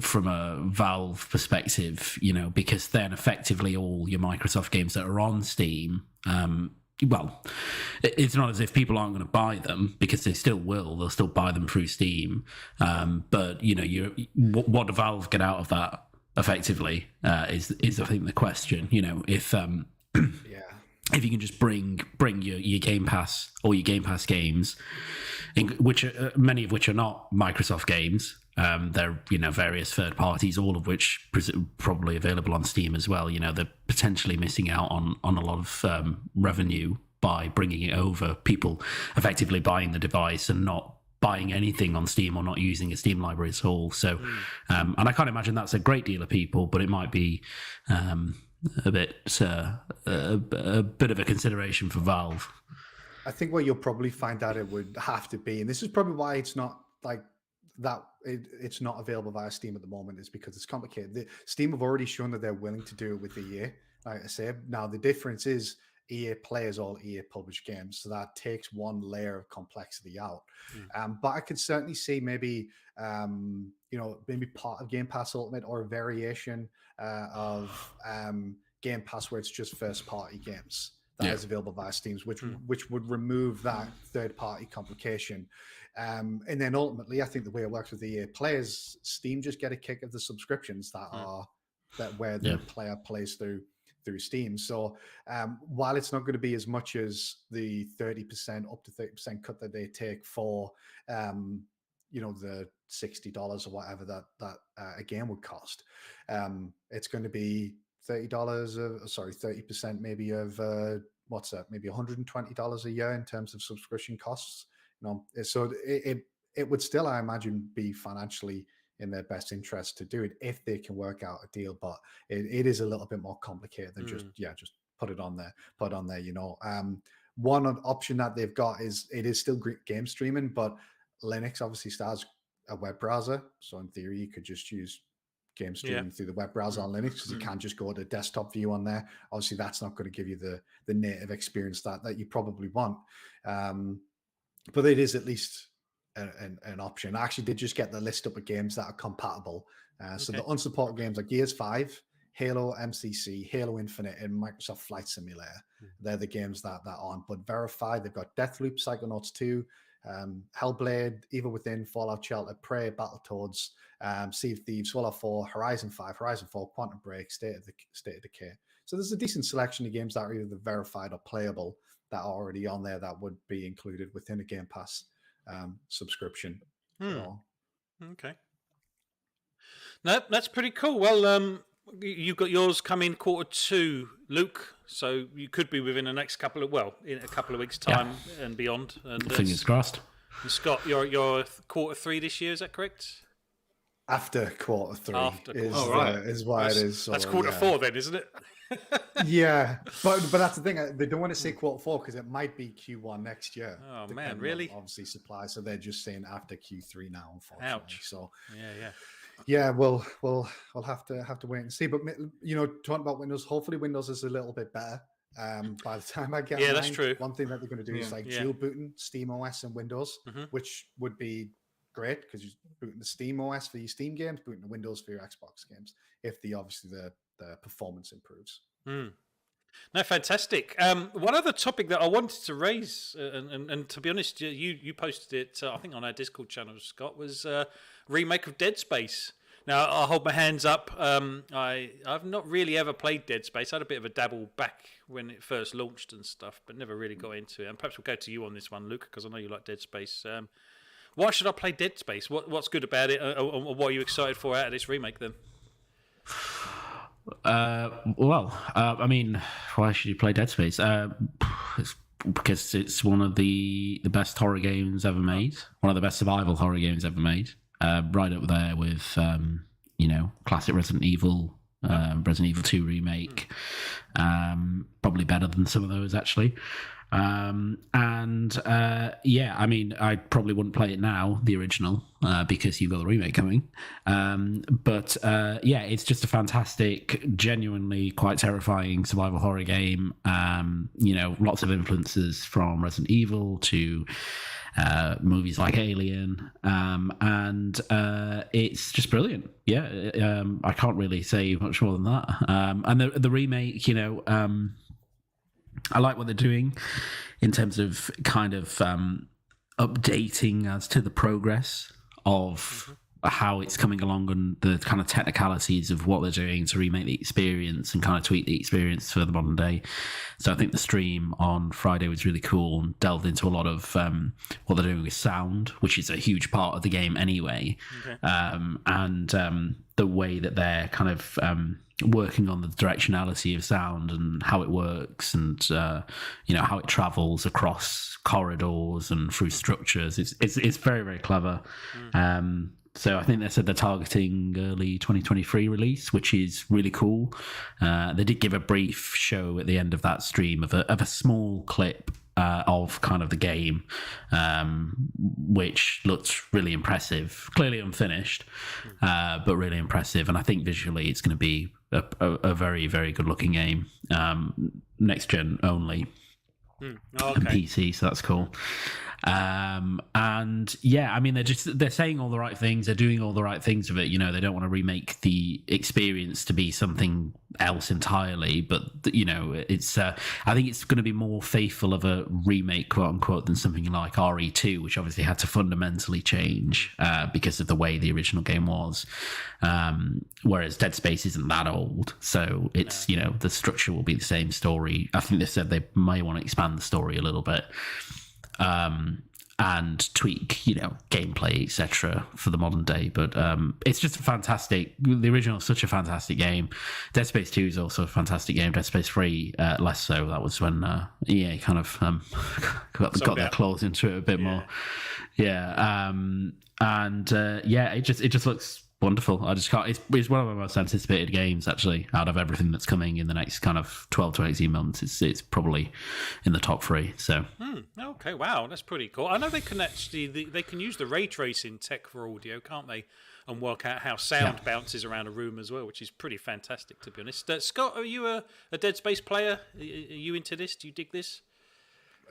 Speaker 4: from a Valve perspective, because then effectively all your Microsoft games that are on Steam, it's not as if people aren't going to buy them, because they still will. They'll still buy them through Steam. But what do Valve get out of that? Effectively, is I think the question. If you can just bring your Game Pass or your Game Pass games, which many of which are not Microsoft games. They're various third parties, all of which probably available on Steam as well. They're potentially missing out on a lot of revenue by bringing it over. People effectively buying the device and not buying anything on Steam or not using a Steam library at all. So, and I can't imagine that's a great deal of people, but it might be a bit of a consideration for Valve.
Speaker 3: I think what you'll probably find out it would have to be, and this is probably why it's not like that. It's not available via Steam at the moment, is because it's complicated. Steam have already shown that they're willing to do it with EA. Like I said, now the difference is EA plays all EA published games, so that takes one layer of complexity out. But I could certainly see maybe maybe part of Game Pass Ultimate or a variation of Game Pass where it's just first party games that is available via Steam, which would remove that third party complication. And then ultimately, I think the way it works with the EA players, Steam just get a kick of the subscriptions where the player plays through Steam. So while it's not going to be as much as the 30% up to 30% cut that they take for the $60 or whatever that a game would cost. It's going to be $30, 30% maybe of what's that? Maybe $120 a year in terms of subscription costs. So it would still, I imagine, be financially in their best interest to do it if they can work out a deal. But it is a little bit more complicated than just put it on there. One option that they've got is it is still game streaming, but Linux obviously starts a web browser. So in theory, you could just use game streaming through the web browser on Linux, because you can't just go to desktop view on there. Obviously, that's not going to give you the native experience that you probably want. But it is at least an option. I actually did just get the list up of games that are compatible. So the unsupported games are Gears 5, Halo MCC, Halo Infinite, and Microsoft Flight Simulator. They're the games that aren't. But verified, they've got Deathloop, Psychonauts 2, Hellblade, Evil Within, Fallout Shelter, Prey, Battletoads, Sea of Thieves, Fallout 4, Horizon 5, Horizon 4, Quantum Break, State of Decay. So there's a decent selection of games that are either verified or playable that are already on there that would be included within a Game Pass subscription.
Speaker 1: Okay. No, that's pretty cool. Well, you've got yours coming Q2, Luke. So you could be within the next in a couple of weeks' time and beyond. And
Speaker 4: fingers crossed.
Speaker 1: And Scott, you're Q3 this year. Is that correct?
Speaker 3: After Q3 is why it is. So,
Speaker 1: that's Q4 then, isn't it?
Speaker 3: Yeah, but that's the thing. They don't want to say Q4 because it might be Q1 next year.
Speaker 1: Oh man, really?
Speaker 3: Obviously, supply. So they're just saying after Q3 now. Unfortunately,
Speaker 1: ouch.
Speaker 3: So
Speaker 1: yeah.
Speaker 3: We'll have to wait and see. But talking about Windows, hopefully Windows is a little bit better. By the time I get
Speaker 1: that's true.
Speaker 3: One thing that they're going to do is dual booting Steam OS and Windows, which would be great because you're booting the Steam OS for your Steam games, booting the Windows for your Xbox games. If the performance improves.
Speaker 1: No, fantastic. One other topic that I wanted to raise, and to be honest, you posted it, I think, on our Discord channel, Scott, was remake of Dead Space. Now, I'll hold my hands up. I've not really ever played Dead Space. I had a bit of a dabble back when it first launched and stuff, but never really got into it. And perhaps we'll go to you on this one, Luke, because I know you like Dead Space. Why should I play Dead Space? What's good about it? Or what are you excited for out of this remake, then?
Speaker 4: I mean, why should you play Dead Space? It's because it's one of the best horror games ever made, one of the best survival horror games ever made, right up there with classic Resident Evil, Resident Evil 2 remake, probably better than some of those actually. I mean, I probably wouldn't play it now, the original, because you've got the remake coming. But it's just a fantastic, genuinely quite terrifying survival horror game. Lots of influences from Resident Evil to movies like Alien, and it's just brilliant. I can't really say much more than that. And the remake, I like what they're doing in terms of kind of updating as to the progress of how it's coming along and the kind of technicalities of what they're doing to remake the experience and kind of tweak the experience for the modern day. So I think the stream on Friday was really cool and delved into a lot of what they're doing with sound, which is a huge part of the game anyway. And the way that they're kind of working on the directionality of sound and how it works and how it travels across corridors and through structures. It's very, very clever. So I think they said they're targeting early 2023 release, which is really cool. They did give a brief show at the end of that stream of a small clip of kind of the game, which looked really impressive. Clearly unfinished, but really impressive. And I think visually it's going to be a very, very good looking game. Next gen only. And PC, so that's cool. And yeah, I mean, they're saying all the right things. They're doing all the right things with it. They don't want to remake the experience to be something else entirely, but it's, I think it's going to be more faithful of a remake, quote unquote, than something like RE2, which obviously had to fundamentally change, because of the way the original game was. Whereas Dead Space isn't that old. So it's, the structure will be the same story. I think they said they may want to expand the story a little bit. and tweak, gameplay, etc. for the modern day. But it's just a fantastic. The original is such a fantastic game. Dead Space 2 is also a fantastic game. Dead Space 3 less so. That was when EA kind of got their claws into it a bit more. Yeah, it just looks wonderful. I just can't. It's one of my most anticipated games, actually, out of everything that's coming in the next kind of 12 to 18 months. It's probably in the top 3. So.
Speaker 1: Okay, wow, that's pretty cool. I know they can actually they can use the ray tracing tech for audio, can't they? And work out how sound bounces around a room as well, which is pretty fantastic, to be honest. Scott, are you a Dead Space player? Are you into this? Do you dig this?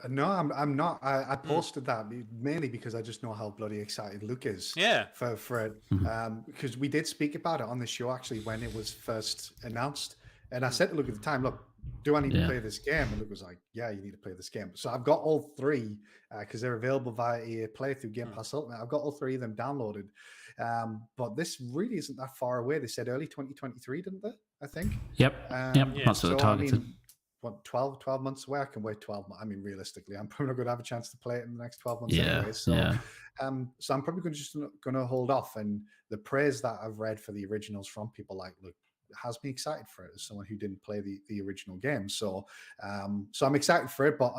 Speaker 3: No, I'm not. I posted that mainly because I just know how bloody excited Luke is. For it, because we did speak about it on the show actually when it was first announced, and I said to Luke at the time, "Look, do I need to play this game?" And Luke was like, "Yeah, you need to play this game." So I've got all 3 because they're available via EA Play through Game Pass Ultimate. I've got all 3 of them downloaded, but this really isn't that far away. They said early 2023, didn't they? I think.
Speaker 4: Yep. That's what they're targeted.
Speaker 3: What, 12 months away? I can wait 12 months. I mean, realistically, I'm probably not going to have a chance to play it in the next 12 months anyway. So, so I'm probably just going to hold off. And the praise that I've read for the originals from people like Luke has me excited for it as someone who didn't play the original game. So, so I'm excited for it, but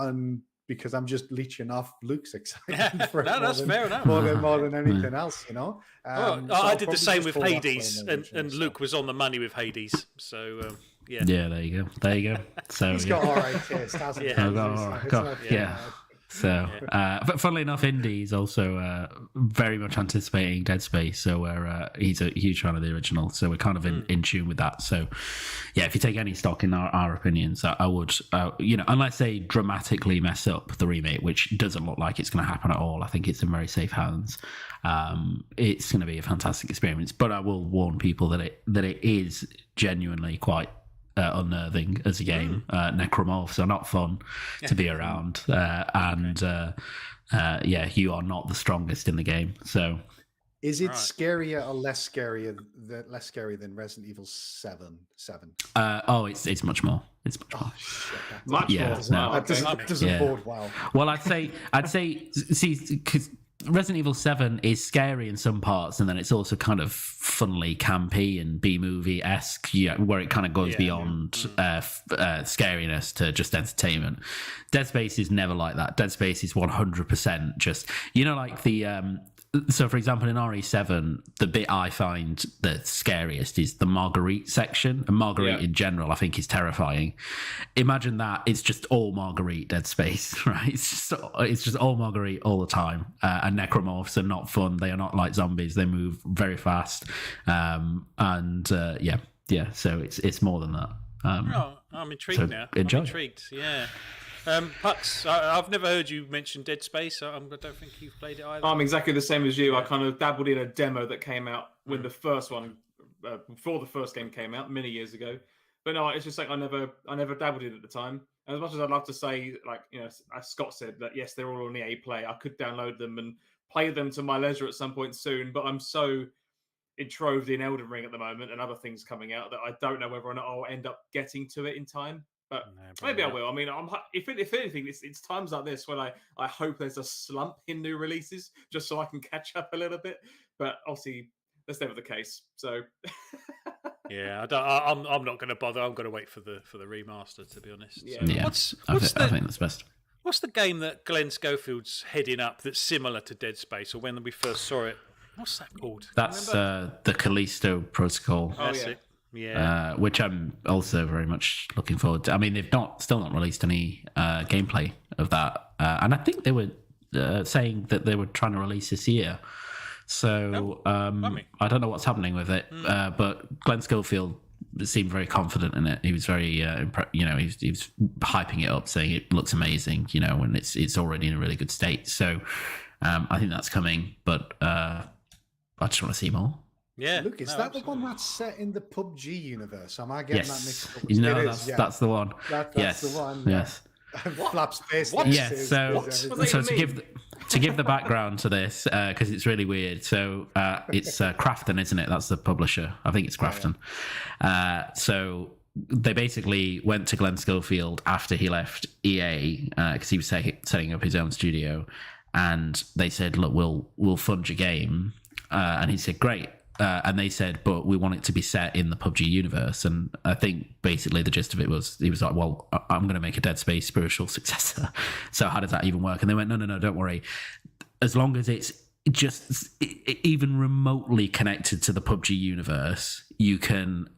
Speaker 3: because I'm just leeching off Luke's excitement for it.
Speaker 1: That's fair enough.
Speaker 3: More than anything else,
Speaker 1: So
Speaker 3: I
Speaker 1: did the same with Hades, and Luke was on the money with Hades. So, yeah, there you
Speaker 4: go. So
Speaker 3: he's got all right taste, hasn't he?
Speaker 4: So, but funnily enough, Indy is also very much anticipating Dead Space. So he's a huge fan of the original. So we're kind of in tune with that. So, yeah, if you take any stock in our opinions, I would, unless they dramatically mess up the remake, which doesn't look like it's going to happen at all. I think it's in very safe hands. It's going to be a fantastic experience. But I will warn people that it is genuinely quite unnerving as a game. Necromorphs are not fun to be around, and you are not the strongest in the game. So,
Speaker 3: is it scarier or less scary than Resident Evil 7?
Speaker 4: It's much more. It's much more.
Speaker 3: Shit,
Speaker 2: much more.
Speaker 3: That doesn't bode well.
Speaker 4: Well, I'd say, see, because Resident Evil 7 is scary in some parts, and then it's also kind of funnily campy and B-movie-esque, where it kind of goes beyond scariness to just entertainment. Dead Space is never like that. Dead Space is 100% just, like the... So, for example, in RE7, the bit I find the scariest is the Marguerite section. And Marguerite in general, I think, is terrifying. Imagine that it's just all Marguerite Dead Space, right? It's just all Marguerite all the time. And necromorphs are not fun. They are not like zombies. They move very fast. So it's more than that.
Speaker 1: I'm intrigued now.
Speaker 4: Enjoy.
Speaker 1: I'm intrigued, yeah. Pux, I've never heard you mention Dead Space. I don't think you've played it either.
Speaker 2: I'm exactly the same as you. I kind of dabbled in a demo that came out when the first one, before the first game came out many years ago. But no, it's just like I never dabbled in it at the time. As much as I'd love to say, as Scott said, that yes, they're all on EA Play. I could download them and play them to my leisure at some point soon. But I'm so enthralled in Elden Ring at the moment and other things coming out that I don't know whether or not I'll end up getting to it in time. But maybe I will. I mean, if anything, it's times like this when I hope there's a slump in new releases just so I can catch up a little bit. But obviously, that's never the case. So,
Speaker 1: yeah, I'm not going to bother. I'm going to wait for the remaster, to be honest.
Speaker 4: Yeah, I think that's best.
Speaker 1: What's the game that Glenn Schofield's heading up that's similar to Dead Space, or when we first saw it? What's that called?
Speaker 4: That's the Callisto Protocol.
Speaker 1: That's it.
Speaker 4: Yeah, which I'm also very much looking forward to. I mean, they've still not released any gameplay of that, and I think they were saying that they were trying to release this year. So I don't know what's happening with it, but Glenn Schofield seemed very confident in it. He was very, he was hyping it up, saying it looks amazing, and it's already in a really good state. So I think that's coming, but I just want to see more.
Speaker 1: Yeah,
Speaker 3: Look, is that the one that's set in the PUBG universe? Am I getting that mixed up?
Speaker 4: That's the one.
Speaker 3: That's the one.
Speaker 4: Yes.
Speaker 3: Flap space.
Speaker 1: What?
Speaker 4: Yes. So to give the background to this, because it's really weird. So it's Krafton, isn't it? That's the publisher. I think it's Krafton. So they basically went to Glenn Schofield after he left EA because he was setting up his own studio. and they said, look, we'll fund your game, and he said, great. And they said, but we want it to be set in the PUBG universe. And I think basically the gist of it was, he was like, well, I'm going to make a Dead Space spiritual successor. So how does that even work? And they went, no, don't worry. As long as it's just even remotely connected to the PUBG universe, you can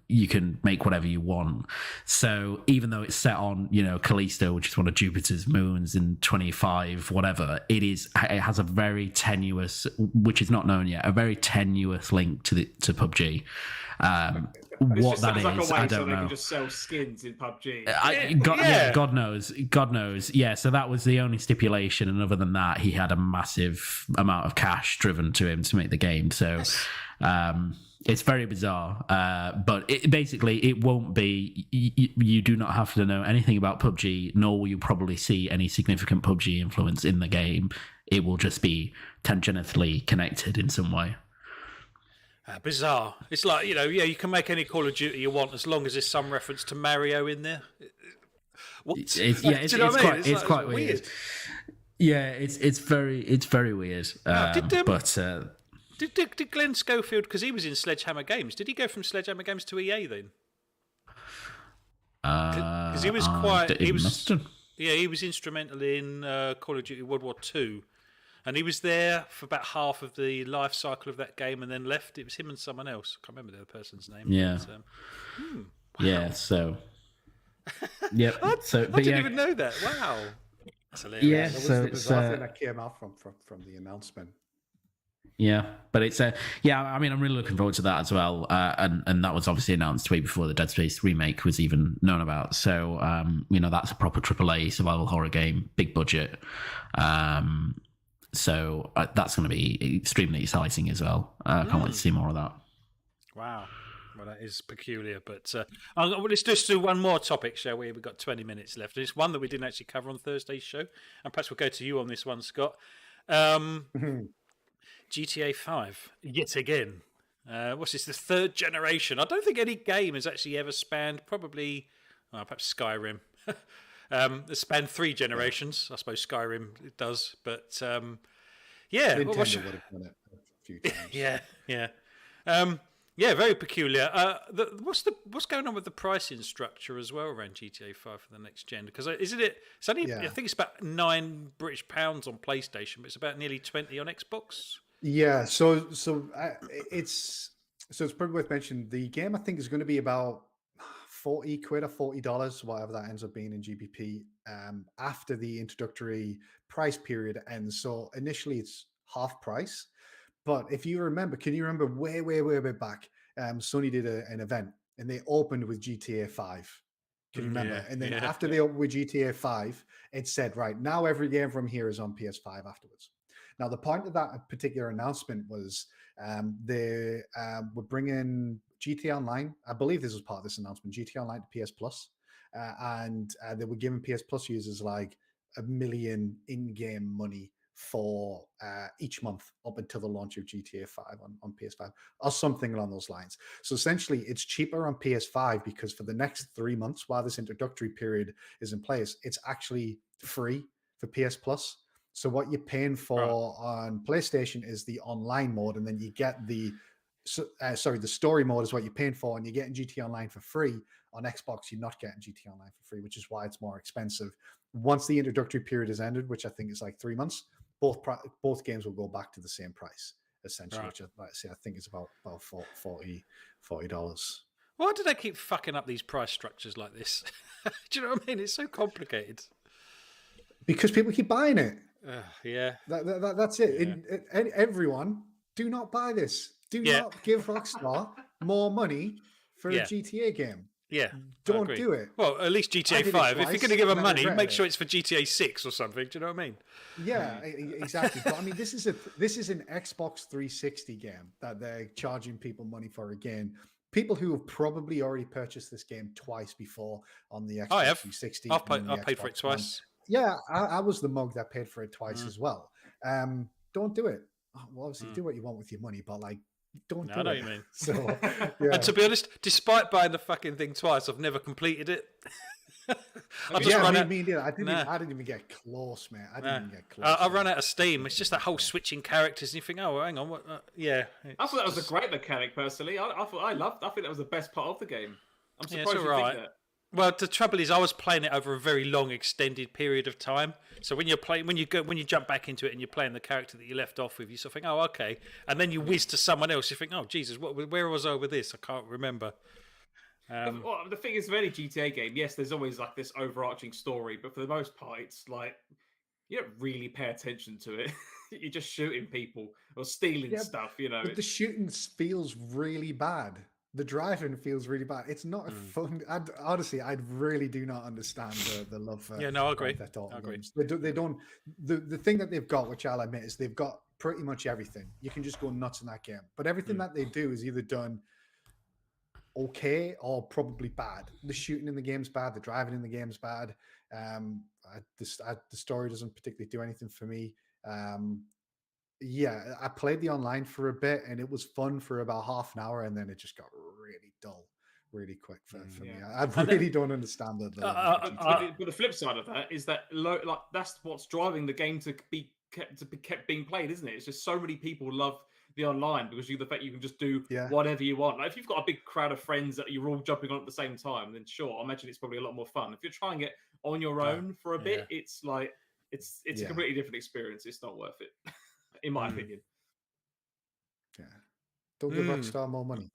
Speaker 4: make whatever you want. So even though it's set on, Callisto, which is one of Jupiter's moons in 25 whatever, it has a very tenuous, which is not known yet, a very tenuous link to PUBG. What that is, I don't know. They can
Speaker 2: just sell skins in PUBG.
Speaker 4: God knows. Yeah, so that was the only stipulation, and other than that, he had a massive amount of cash driven to him to make the game. So it's very bizarre. But it won't be. You do not have to know anything about PUBG, nor will you probably see any significant PUBG influence in the game. It will just be tangentially connected in some way.
Speaker 1: Bizarre. It's like, you can make any Call of Duty you want as long as there's some reference to Mario in there. What?
Speaker 4: It's quite weird. Yeah, it's very weird.
Speaker 1: Did Glenn Schofield, because he was in Sledgehammer Games, did he go from Sledgehammer Games to EA then? Because he was he was instrumental in Call of Duty World War II. And he was there for about half of the life cycle of that game and then left. It was him and someone else. I can't remember the other person's name.
Speaker 4: Yeah.
Speaker 1: But,
Speaker 4: wow. Yeah, so... Yep.
Speaker 1: I didn't even know that. Wow. That's hilarious.
Speaker 3: Yeah, that was the bizarre thing that came out from the announcement.
Speaker 4: Yeah, but it's I'm really looking forward to that as well. And that was obviously announced way before the Dead Space remake was even known about. So, that's a proper AAA survival horror game, big budget. So that's going to be extremely exciting as well. I can't wait to see more of that.
Speaker 1: Wow. Well, that is peculiar. But let's just do one more topic, shall we? We've got 20 minutes left. It's one that we didn't actually cover on Thursday's show. And perhaps we'll go to you on this one, Scott. GTA 5, yet again. What's this, the third generation? I don't think any game has actually ever spanned perhaps Skyrim. It's spanned 3 generations. I suppose Skyrim does, but
Speaker 3: Nintendo would have done it a few times.
Speaker 1: Yeah, very peculiar. What's going on with the pricing structure as well around GTA 5 for the next gen? Because I think it's about £9 on PlayStation, but it's about nearly 20 on Xbox.
Speaker 3: Yeah, so it's probably worth mentioning. The game I think is going to be about £40 or $40, whatever that ends up being in GBP, after the introductory price period ends. So initially it's half price, but if you remember, can you remember way back, Sony did an event and they opened with GTA 5. Can you remember? And then after they opened with GTA 5, it said, right, now every game from here is on PS5 afterwards. Now, the point of that particular announcement was they were bringing GTA Online. I believe this was part of this announcement, GTA Online to PS Plus. And they were giving PS Plus users like $1 million in-game money for each month up until the launch of GTA 5 on PS5 or something along those lines. So essentially, it's cheaper on PS5 because for the next 3 months, while this introductory period is in place, it's actually free for PS Plus. So what you're paying for on PlayStation is the online mode, and then you get the story mode is what you're paying for, and you're getting GTA Online for free. On Xbox, you're not getting GTA Online for free, which is why it's more expensive. Once the introductory period is ended, which I think is like 3 months, both games will go back to the same price, essentially, which I think is about $40.
Speaker 1: Why do they keep fucking up these price structures like this? Do you know what I mean? It's so complicated.
Speaker 3: Because people keep buying it.
Speaker 1: Yeah.
Speaker 3: That's it.
Speaker 1: Yeah.
Speaker 3: Everyone, do not buy this. Do not give Rockstar more money for a GTA game.
Speaker 1: Yeah.
Speaker 3: Don't do it.
Speaker 1: Well, at least GTA 5. If you're going to give them money, make sure it's for GTA 6 or something. Do you know what I mean?
Speaker 3: Yeah, exactly. But I mean, this is an Xbox 360 game that they're charging people money for again. People who have probably already purchased this game twice before on the Xbox 360.
Speaker 1: I've paid for it twice.
Speaker 3: Yeah, I was the mug that paid for it twice as well. Don't do it. Well, obviously, do what you want with your money, but don't do it. I know what you mean. So,
Speaker 1: and to be honest, despite buying the fucking thing twice, I've never completed it. I just
Speaker 3: Yeah,
Speaker 1: run
Speaker 3: me,
Speaker 1: out.
Speaker 3: me neither. I
Speaker 1: Nah.
Speaker 3: didn't even get close, mate. I didn't
Speaker 1: Nah.
Speaker 3: even get close.
Speaker 1: I run out of steam. It's just that whole switching characters, and you think, oh, hang on, what? Yeah.
Speaker 2: I thought that was a great mechanic, personally. I think that was the best part of the game. I'm
Speaker 1: Yeah,
Speaker 2: surprised
Speaker 1: it's
Speaker 2: you
Speaker 1: all right.
Speaker 2: think that.
Speaker 1: Well, the trouble is, I was playing it over a very long, extended period of time. So when you're playing, when you jump back into it and you're playing the character that you left off with, you sort of think, oh, okay, and then you whiz to someone else. You think, oh, Jesus, where was I with this? I can't remember.
Speaker 2: Well, the thing is, with any GTA game, yes, there's always like this overarching story, but for the most part, it's like you don't really pay attention to it. You're just shooting people or stealing stuff, you know.
Speaker 3: But the shooting feels really bad. The driving feels really bad. It's not a fun. Honestly, I really do not understand the love for.
Speaker 1: Yeah, no, I agree.
Speaker 3: Grand Theft Auto
Speaker 1: I agree.
Speaker 3: games. They don't. The thing that they've got, which I'll admit, is they've got pretty much everything. You can just go nuts in that game. But everything that they do is either done okay or probably bad. The shooting in the game's bad. The driving in the game's bad. The story doesn't particularly do anything for me. Yeah, I played the online for a bit and it was fun for about half an hour, and then it just got really dull really quick for me. I really don't understand that.
Speaker 2: But the flip side of that is that like that's what's driving the game to be kept being played, isn't it? It's just so many people love the online because the fact you can just do whatever you want. Like if you've got a big crowd of friends that you're all jumping on at the same time, then sure, I imagine it's probably a lot more fun. If you're trying it on your own for a bit, it's like it's a completely different experience. It's not worth it. In my opinion.
Speaker 3: Yeah. Don't give Rockstar more money.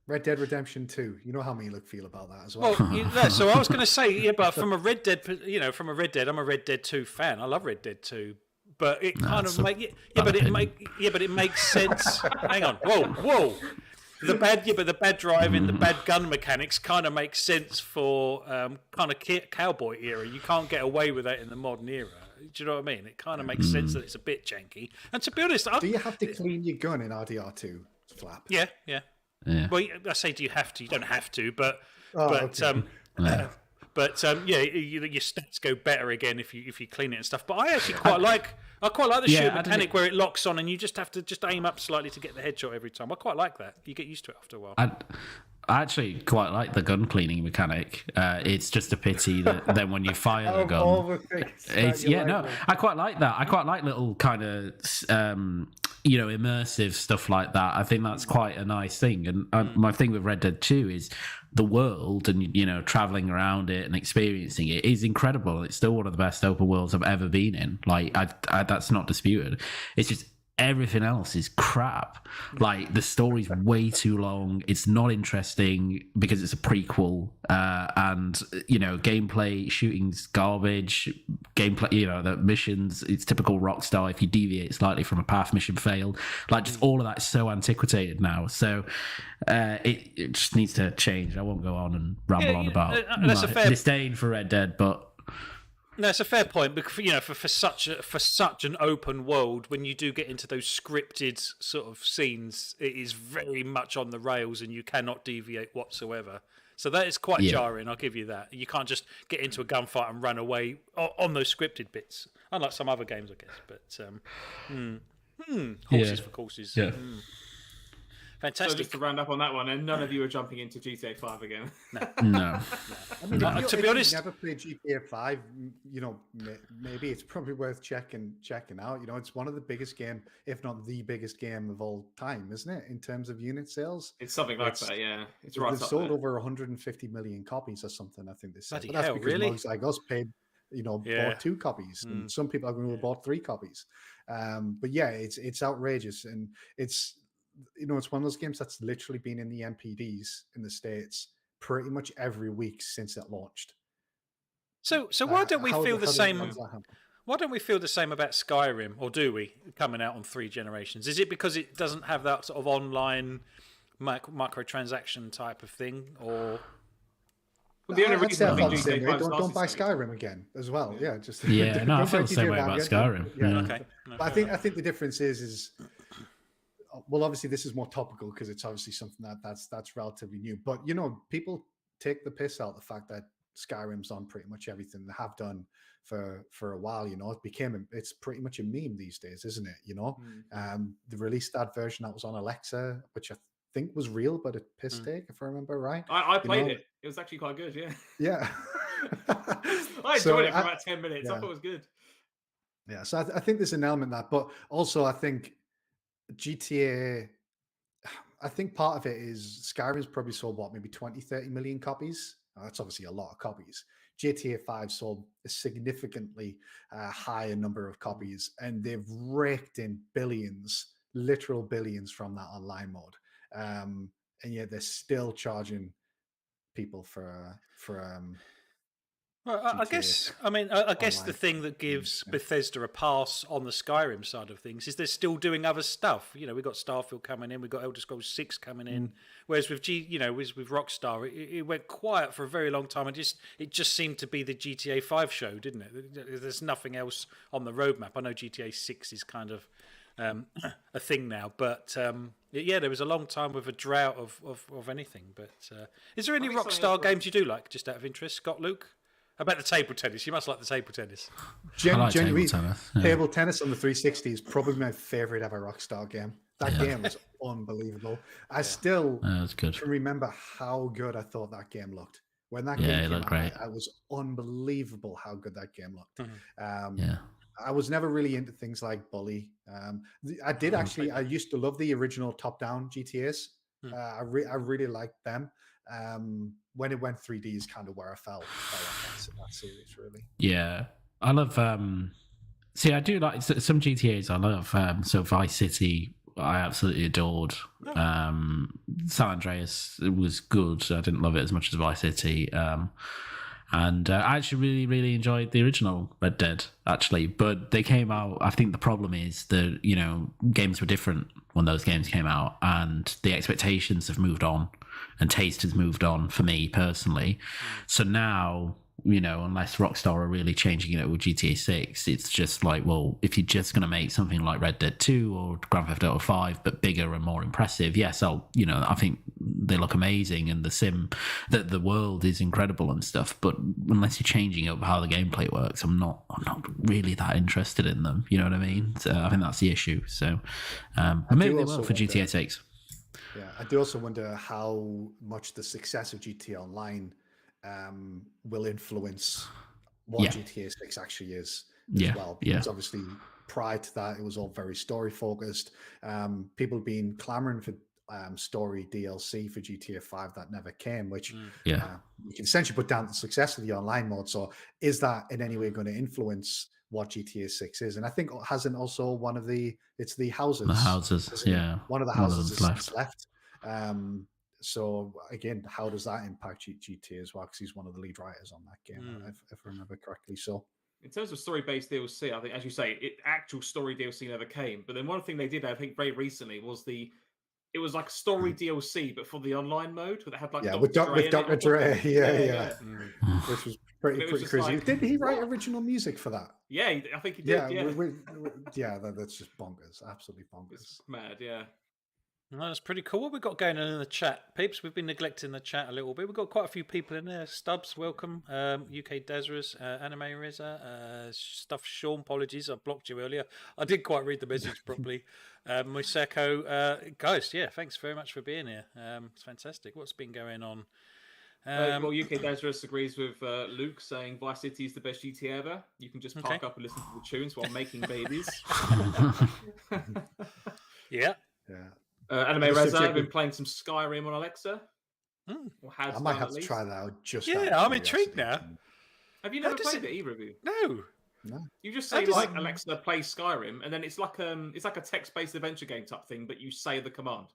Speaker 3: Red Dead Redemption 2. You know how me feel about that as well.
Speaker 1: Well, so I was going to say, but from a Red Dead, I'm a Red Dead 2 fan. I love Red Dead 2, but it kind of it makes sense. Hang on, whoa. The bad driving, the bad gun mechanics kind of makes sense for kind of cowboy era. You can't get away with that in the modern era. Do you know what I mean? It kind of makes sense that it's a bit janky. And to be honest,
Speaker 3: do you have to clean your gun in RDR2, Flap?
Speaker 1: Yeah. Well, I say, do you have to? You don't have to, but your stats go better again if you clean it and stuff. But I actually quite like the shooting mechanic where it locks on and you just have to aim up slightly to get the headshot every time. I quite like that. You get used to it after a while.
Speaker 4: I actually quite like the gun cleaning mechanic. It's just a pity that then when you fire the gun, I quite like that. I quite like little kind of immersive stuff like that. I think that's quite a nice thing. And my thing with Red Dead 2 is the world and traveling around it and experiencing it is incredible. It's still one of the best open worlds I've ever been in. Like that's not disputed. It's just everything else is crap. Like the story's way too long. It's not interesting because it's a prequel, and gameplay, shooting's garbage. Gameplay, the missions, it's typical Rockstar. If you deviate slightly from a path, mission failed. Like just all of that's so antiquated now. So it just needs to change. I won't go on and ramble on about my disdain for Red Dead, but.
Speaker 1: No, it's a fair point because for such an open world, when you do get into those scripted sort of scenes, it is very much on the rails and you cannot deviate whatsoever. So that is quite jarring. I'll give you that. You can't just get into a gunfight and run away on those scripted bits, unlike some other games, I guess. But horses for courses. Yeah. Fantastic.
Speaker 2: So just to round up on that one, and none of you are jumping into GTA 5 again.
Speaker 4: No.
Speaker 3: I mean, to be honest, never played GTA 5. Maybe it's probably worth checking out. It's one of the biggest game, if not the biggest game of all time, isn't it? In terms of unit sales,
Speaker 2: it's something like that. Yeah, it's right.
Speaker 3: They've sold over 150 million copies or something. I think they said.
Speaker 1: But that's because
Speaker 3: mugs like us paid. Bought 2 copies, and some people are going to have bought 3 copies. But yeah, it's outrageous, and it's. It's one of those games that's literally been in the MPDs in the States pretty much every week since it launched.
Speaker 1: So why don't we feel the same? Why don't we feel the same about Skyrim, or do we, coming out on 3 generations? Is it because it doesn't have that sort of online microtransaction type of thing, or?
Speaker 2: Well, the only reason
Speaker 3: don't buy Skyrim again as well. Yeah, just
Speaker 4: I feel the same way about Skyrim.
Speaker 3: Yeah. Okay. But I think the difference is. Well, obviously, this is more topical because it's obviously something that's relatively new. But people take the piss out of the fact that Skyrim's on pretty much everything. They have done for a while. It's pretty much a meme these days, isn't it? They released that version that was on Alexa, which I think was real, but a piss take, if I remember right.
Speaker 2: I played it. It was actually quite good. Yeah.
Speaker 3: Yeah.
Speaker 2: I enjoyed it for about 10 minutes.
Speaker 3: Yeah.
Speaker 2: I thought it was good.
Speaker 3: Yeah, so I think there's an element of that, but also I think GTA, I think part of it is Skyrim's probably sold maybe 20, 30 million copies. That's obviously a lot of copies. GTA 5 sold a significantly higher number of copies, and they've raked in billions, literal billions from that online mode. And yet they're still charging people for
Speaker 1: Well, I guess, I guess the thing that gives Bethesda a pass on the Skyrim side of things is they're still doing other stuff. You know, we've got Starfield coming in, we've got Elder Scrolls 6 coming in. Whereas with with Rockstar, it went quiet for a very long time, and it just seemed to be the GTA 5 show, didn't it? There's nothing else on the roadmap. I know GTA 6 is kind of a thing now, but there was a long time with a drought of anything. But is there any Rockstar games you do like, just out of interest, Scott, Luke? About the table tennis. You must like the table tennis.
Speaker 4: I like table tennis. Yeah.
Speaker 3: Table tennis on the 360 is probably my favorite ever Rockstar game. That game was unbelievable. I still can remember how good I thought that game looked. When that game came out, great. It was unbelievable how good that game looked. I was never really into things like Bully. I did actually. I used to love the original top-down GTAs. I really liked them. When it went 3D is kind of where I fell off that series, really.
Speaker 4: Yeah, I love. See, I do like some GTAs. I love. So Vice City, I absolutely adored. San Andreas was good. I didn't love it as much as Vice City. And I actually really, really enjoyed the original Red Dead, actually. But they came out, I think the problem is that, games were different when those games came out, and the expectations have moved on, and taste has moved on for me personally. So now, unless Rockstar are really changing it with GTA 6, it's just like, well, if you're just going to make something like Red Dead 2 or Grand Theft Auto 5, but bigger and more impressive, yes, I think they look amazing, and the world is incredible and stuff, but unless you're changing up how the gameplay works, I'm not really that interested in them. You know what I mean? So I think that's the issue. So maybe they will for GTA 6.
Speaker 3: Yeah, I do also wonder how much the success of GTA Online will influence what GTA 6 actually is as well. Because obviously prior to that, it was all very story focused. People been clamoring for story DLC for GTA 5 that never came, which you can essentially put down the success of the online mode. So is that in any way going to influence what GTA 6 is? And I think hasn't also it's the houses.
Speaker 4: The houses, yeah.
Speaker 3: One of the houses is left. So again, how does that impact GTA as well? Because he's one of the lead writers on that game, if I remember correctly. So
Speaker 2: in terms of story-based DLC, I think, as you say, actual story DLC never came. But then one thing they did, I think, very recently was it was like story DLC, but for the online mode, where they had like
Speaker 3: with Dr. Dre, which was pretty crazy.
Speaker 2: Like,
Speaker 3: did he write original music for that?
Speaker 2: Yeah, I think he did.
Speaker 3: That's just bonkers, absolutely bonkers.
Speaker 2: It's mad, yeah.
Speaker 1: No, that's pretty cool. What we've got going on in the chat, peeps? We've been neglecting the chat a little bit. We've got quite a few people in there. Stubbs, welcome. UK Desras, Anime Reza, Stuff Sean, apologies, I blocked you earlier. I didn't quite read the message properly. Moiseko, guys, thanks very much for being here. It's fantastic. What's been going on?
Speaker 2: Well, UK Desras agrees with Luke, saying Vice City is the best GTA ever. You can just park up and listen to the tunes while making babies.
Speaker 1: Yeah.
Speaker 2: Anime Reza, I've been playing some Skyrim on Alexa.
Speaker 3: I might have to try that out just
Speaker 1: I'm intrigued now.
Speaker 2: Have you never played it, either of you?
Speaker 1: No.
Speaker 2: You just say like Alexa, play Skyrim, and then it's like a text-based adventure game type thing, but you say the command.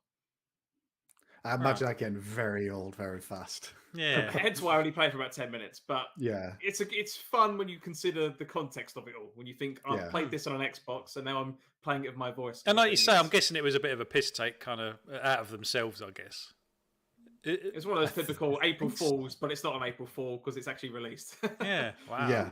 Speaker 3: I imagine that getting very old very fast.
Speaker 1: Yeah.
Speaker 2: Hence why I only played for about 10 minutes. But
Speaker 3: yeah,
Speaker 2: it's fun when you consider the context of it all. When you think, I've played this on an Xbox and now I'm playing it with my voice.
Speaker 1: And like you say, I'm guessing it was a bit of a piss take kind of out of themselves, I guess.
Speaker 2: It's one of those typical April Fools, but it's not an April Fool because it's actually released.
Speaker 1: Yeah, wow.
Speaker 3: Yeah,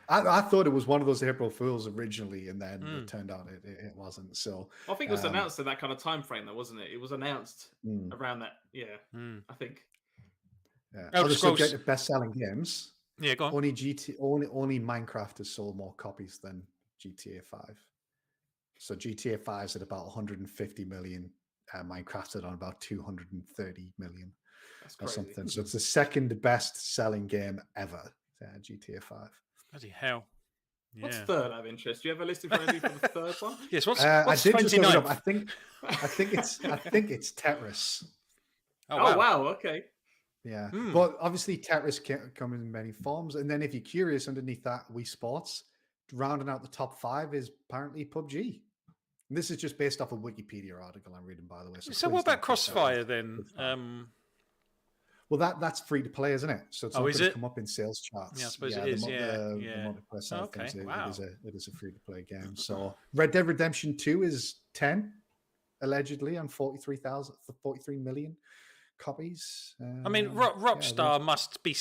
Speaker 3: I thought it was one of those April Fools originally, and then it turned out it wasn't. So
Speaker 2: I think it was announced in that kind of time frame, though, wasn't it? It was announced around that. Yeah, I think.
Speaker 3: Yeah. On the subject of best-selling games,
Speaker 1: go on.
Speaker 3: Only Minecraft has sold more copies than GTA 5. So GTA 5 is at about 150 million. Minecraft's at on about 230 million. Or something. So it's the second best selling game ever GTA 5.
Speaker 1: Bloody hell. Yeah.
Speaker 2: What's third out of interest? Do you have a list in front of you for the third one?
Speaker 1: Yes, what's
Speaker 3: I did just look it up.
Speaker 1: 29th?
Speaker 3: I think it's Tetris.
Speaker 2: Oh wow, okay.
Speaker 3: Yeah, but obviously Tetris can come in many forms. And then if you're curious, underneath that, Wii Sports, rounding out the top 5 is apparently PUBG. And this is just based off a Wikipedia article I'm reading, by the way.
Speaker 1: So what about Crossfire then?
Speaker 3: Well, that's free to play, isn't it? So it's not going to come up in sales charts.
Speaker 1: Yeah, I suppose it is.
Speaker 3: The multiplayer side of things,
Speaker 1: wow.
Speaker 3: it is a free to play game. So Red Dead Redemption 2 is 10, allegedly, on 43 million copies.
Speaker 1: I mean, Rockstar must be,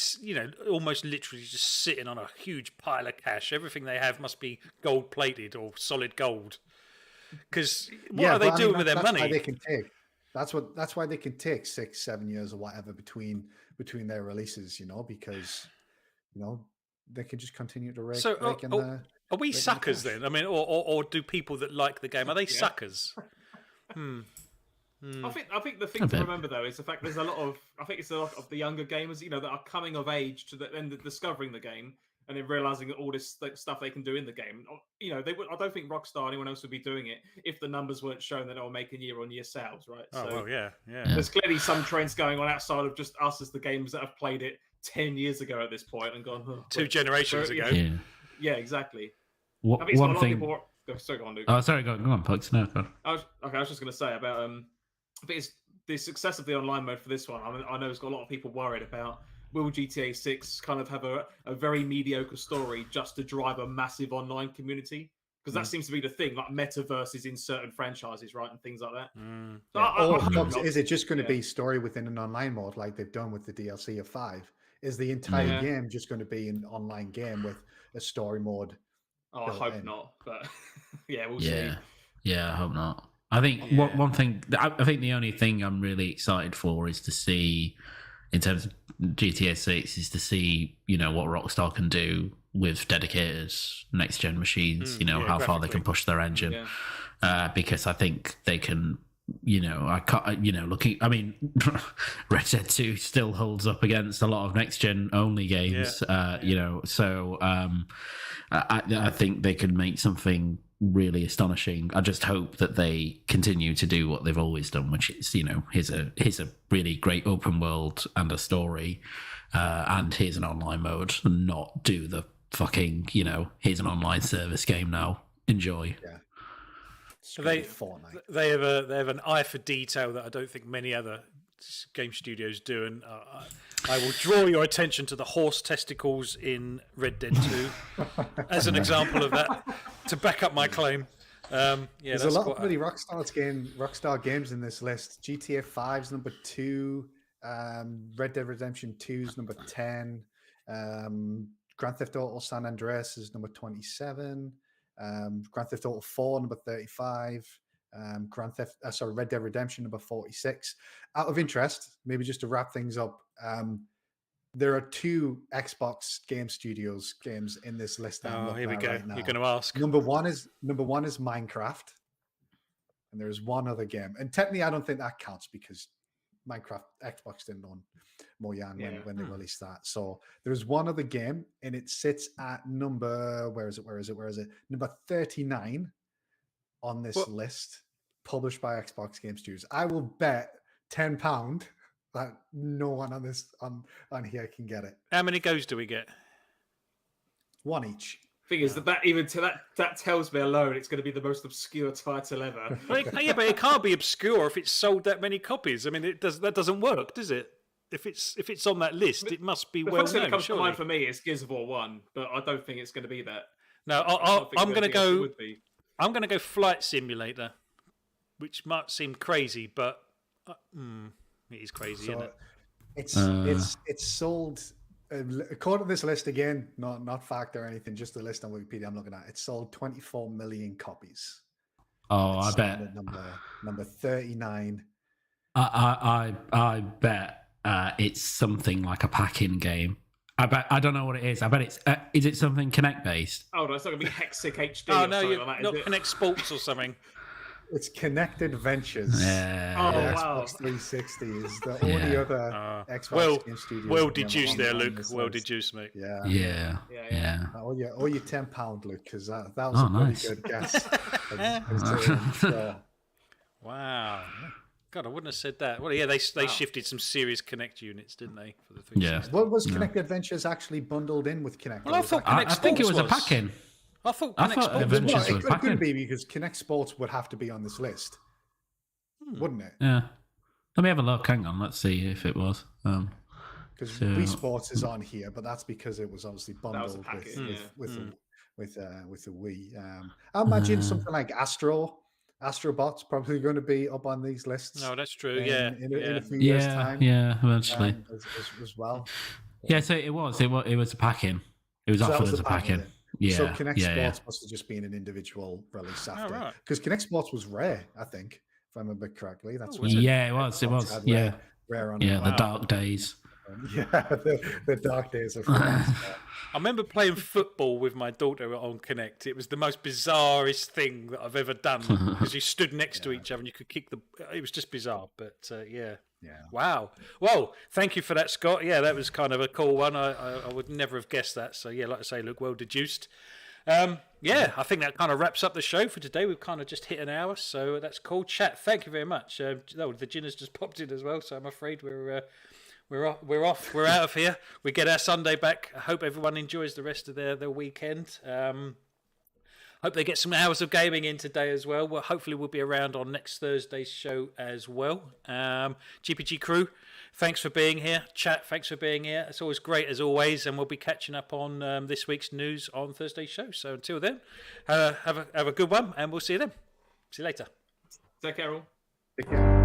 Speaker 1: almost literally just sitting on a huge pile of cash. Everything they have must be gold plated or solid gold. Because what are they doing with their money?
Speaker 3: That's why they can take 6-7 years or whatever between their releases, because they can just continue to rake.
Speaker 1: So are we suckers then? I mean, or do people that like the game, are they suckers?
Speaker 2: I think the thing to remember though is the fact there's a lot of the younger gamers, that are coming of age to then discovering the game and then realizing that all this stuff they can do in the game. I don't think Rockstar or anyone else would be doing it if the numbers weren't shown that they were making year-on-year sales, right?
Speaker 1: Yeah.
Speaker 2: There's clearly some trends going on outside of just us as the gamers that have played it 10 years ago at this point and gone
Speaker 1: 2 generations ago.
Speaker 2: Yeah, exactly.
Speaker 4: One thing.
Speaker 2: Sorry, go on, Luke.
Speaker 4: Oh, sorry, go on, Pucks. No, go on.
Speaker 2: I was just going to say about I think it's the success of the online mode for this one. I mean, I know it's got a lot of people worried about will GTA 6 kind of have a very mediocre story just to drive a massive online community? Because that seems to be the thing, like metaverses in certain franchises, right, and things like that.
Speaker 3: Is it just going to be story within an online mode like they've done with the DLC of 5? Is the entire game just going to be an online game with a story mode?
Speaker 2: Oh, I hope not, but we'll see.
Speaker 4: Yeah, I hope not. I think one thing, I think the only thing I'm really excited for is to see, in terms of GTA 6, is to see, what Rockstar can do with dedicated next-gen machines, how far they can push their engine. Because I think they can, Red Dead 2 still holds up against a lot of next-gen only games, so I think they can make something really astonishing. I just hope that they continue to do what they've always done, which is, here's a really great open world and a story, and here's an online mode, and not do the fucking, here's an online service game now. Enjoy.
Speaker 3: Yeah.
Speaker 1: So they have an eye for detail that I don't think many other game studios do, and I will draw your attention to the horse testicles in Red Dead 2 as an example of that to back up my claim.
Speaker 3: There's a lot of really Rockstar games in this list. GTA 5's number 2, Red Dead Redemption 2's number 10, Grand Theft Auto San Andreas is number 27, Grand Theft Auto 4 number 35. Red Dead Redemption number 46. Out of interest, maybe just to wrap things up, there are 2 Xbox Game Studios games in this list.
Speaker 1: Here we go. Right, you're going to ask.
Speaker 3: Number one is Minecraft, and there's one other game, and technically I don't think that counts because Minecraft Xbox didn't own Mojang when they released that. So there's one other game, and it sits at number where is it? Number 39. On this list, published by Xbox Game Studios. I will bet £10 that no one on here can get it.
Speaker 1: How many goes do we get?
Speaker 3: 1 each.
Speaker 2: Thing is that tells me alone it's going to be the most obscure title ever.
Speaker 1: But it can't be obscure if it's sold that many copies. I mean, that doesn't work, does it? If it's on that list, it must be well known. The first thing that comes to mind
Speaker 2: for me is Gears of War 1, but I don't think it's going to be that.
Speaker 1: No, I'm going to go. I'm going to go Flight Simulator, which might seem crazy, but it is crazy, isn't it?
Speaker 3: It's sold. According to this list again, not fact or anything, just the list on Wikipedia I'm looking at. It sold 24 million copies.
Speaker 4: Oh, I bet
Speaker 3: number 39.
Speaker 4: I bet it's something like a pack-in game. I don't know what it is. I bet it's. Is it something Kinect based?
Speaker 2: Oh no, it's not gonna be Hexic HD.
Speaker 1: Oh no, not Kinect Sports or something.
Speaker 3: It's Kinect Adventures.
Speaker 4: Yeah.
Speaker 2: Oh,
Speaker 3: The
Speaker 2: wow.
Speaker 3: Xbox 360 is the only other Xbox game studio.
Speaker 1: Well deduced there, Luke. Well deduced, mate.
Speaker 3: Yeah.
Speaker 4: Yeah.
Speaker 3: Oh yeah, or your £10, Luke, because that was
Speaker 4: Oh,
Speaker 3: a pretty
Speaker 4: nice.
Speaker 3: good guess. So,
Speaker 1: Wow. God, I wouldn't have said that. Well, yeah, they shifted some serious Kinect units, didn't they? For the 360?
Speaker 4: Yeah.
Speaker 3: what was Kinect Adventures actually bundled in with Kinect?
Speaker 1: Well, I thought
Speaker 4: I
Speaker 1: Kinect
Speaker 4: think it was
Speaker 1: Sports
Speaker 4: a pack-in.
Speaker 1: I thought
Speaker 4: I
Speaker 1: Kinect
Speaker 4: thought
Speaker 1: Sports
Speaker 4: Adventures
Speaker 1: was.
Speaker 4: was
Speaker 3: it
Speaker 4: back
Speaker 3: could
Speaker 4: in.
Speaker 3: be because Kinect Sports would have to be on this list, wouldn't it?
Speaker 4: Yeah. Let me have a look. Hang on. Let's see if it was.
Speaker 3: Because
Speaker 4: So-
Speaker 3: Wii Sports is on here, but that's because it was obviously
Speaker 2: was a
Speaker 3: bundled
Speaker 2: package,
Speaker 3: with the Wii. I imagine something like Astrobots probably going to be up on these lists.
Speaker 1: No, that's true.
Speaker 3: in a few
Speaker 4: Yeah.
Speaker 3: years' time.
Speaker 4: Yeah. Eventually.
Speaker 3: As well.
Speaker 4: Yeah. So it was a pack-in. It was
Speaker 3: So that
Speaker 4: offered
Speaker 3: was
Speaker 4: as
Speaker 3: the
Speaker 4: a pack-in.
Speaker 3: pack-in.
Speaker 4: Yeah.
Speaker 3: So Kinect
Speaker 4: yeah.
Speaker 3: Sports must have just been an individual release after,
Speaker 1: right.
Speaker 3: because Kinect Sports was rare, I think, if I remember correctly. That's
Speaker 1: was
Speaker 3: when
Speaker 1: it?
Speaker 4: Yeah. It was. It
Speaker 3: Xbox
Speaker 4: was.
Speaker 3: had
Speaker 4: Yeah.
Speaker 3: rare on
Speaker 4: Yeah.
Speaker 3: it.
Speaker 4: The dark days.
Speaker 3: Yeah, the dark days of France.
Speaker 1: I remember playing football with my daughter on Kinect. It was the most bizarrest thing that I've ever done because you stood next to each other and you could kick the. It was just bizarre, but yeah. Wow. Well, thank you for that, Scott. Yeah, that was kind of a cool one. I would never have guessed that. So yeah, like I say, look, well deduced. Yeah, I think that kind of wraps up the show for today. We've kind of just hit an hour, so that's cool. Chat, thank you very much. The gin has just popped in as well, so I'm afraid we're off. We're out of here. We get our Sunday back. I hope everyone enjoys the rest of their weekend. Hope they get some hours of gaming in today as well. Well, hopefully we'll be around on next Thursday's show as well. GPG Crew, thanks for being here. Chat, thanks for being here. It's always great as always, and we'll be catching up on this week's news on Thursday's show. So until then, have a good one, and we'll see you then. See you later.
Speaker 2: Take care, all.
Speaker 3: Take care.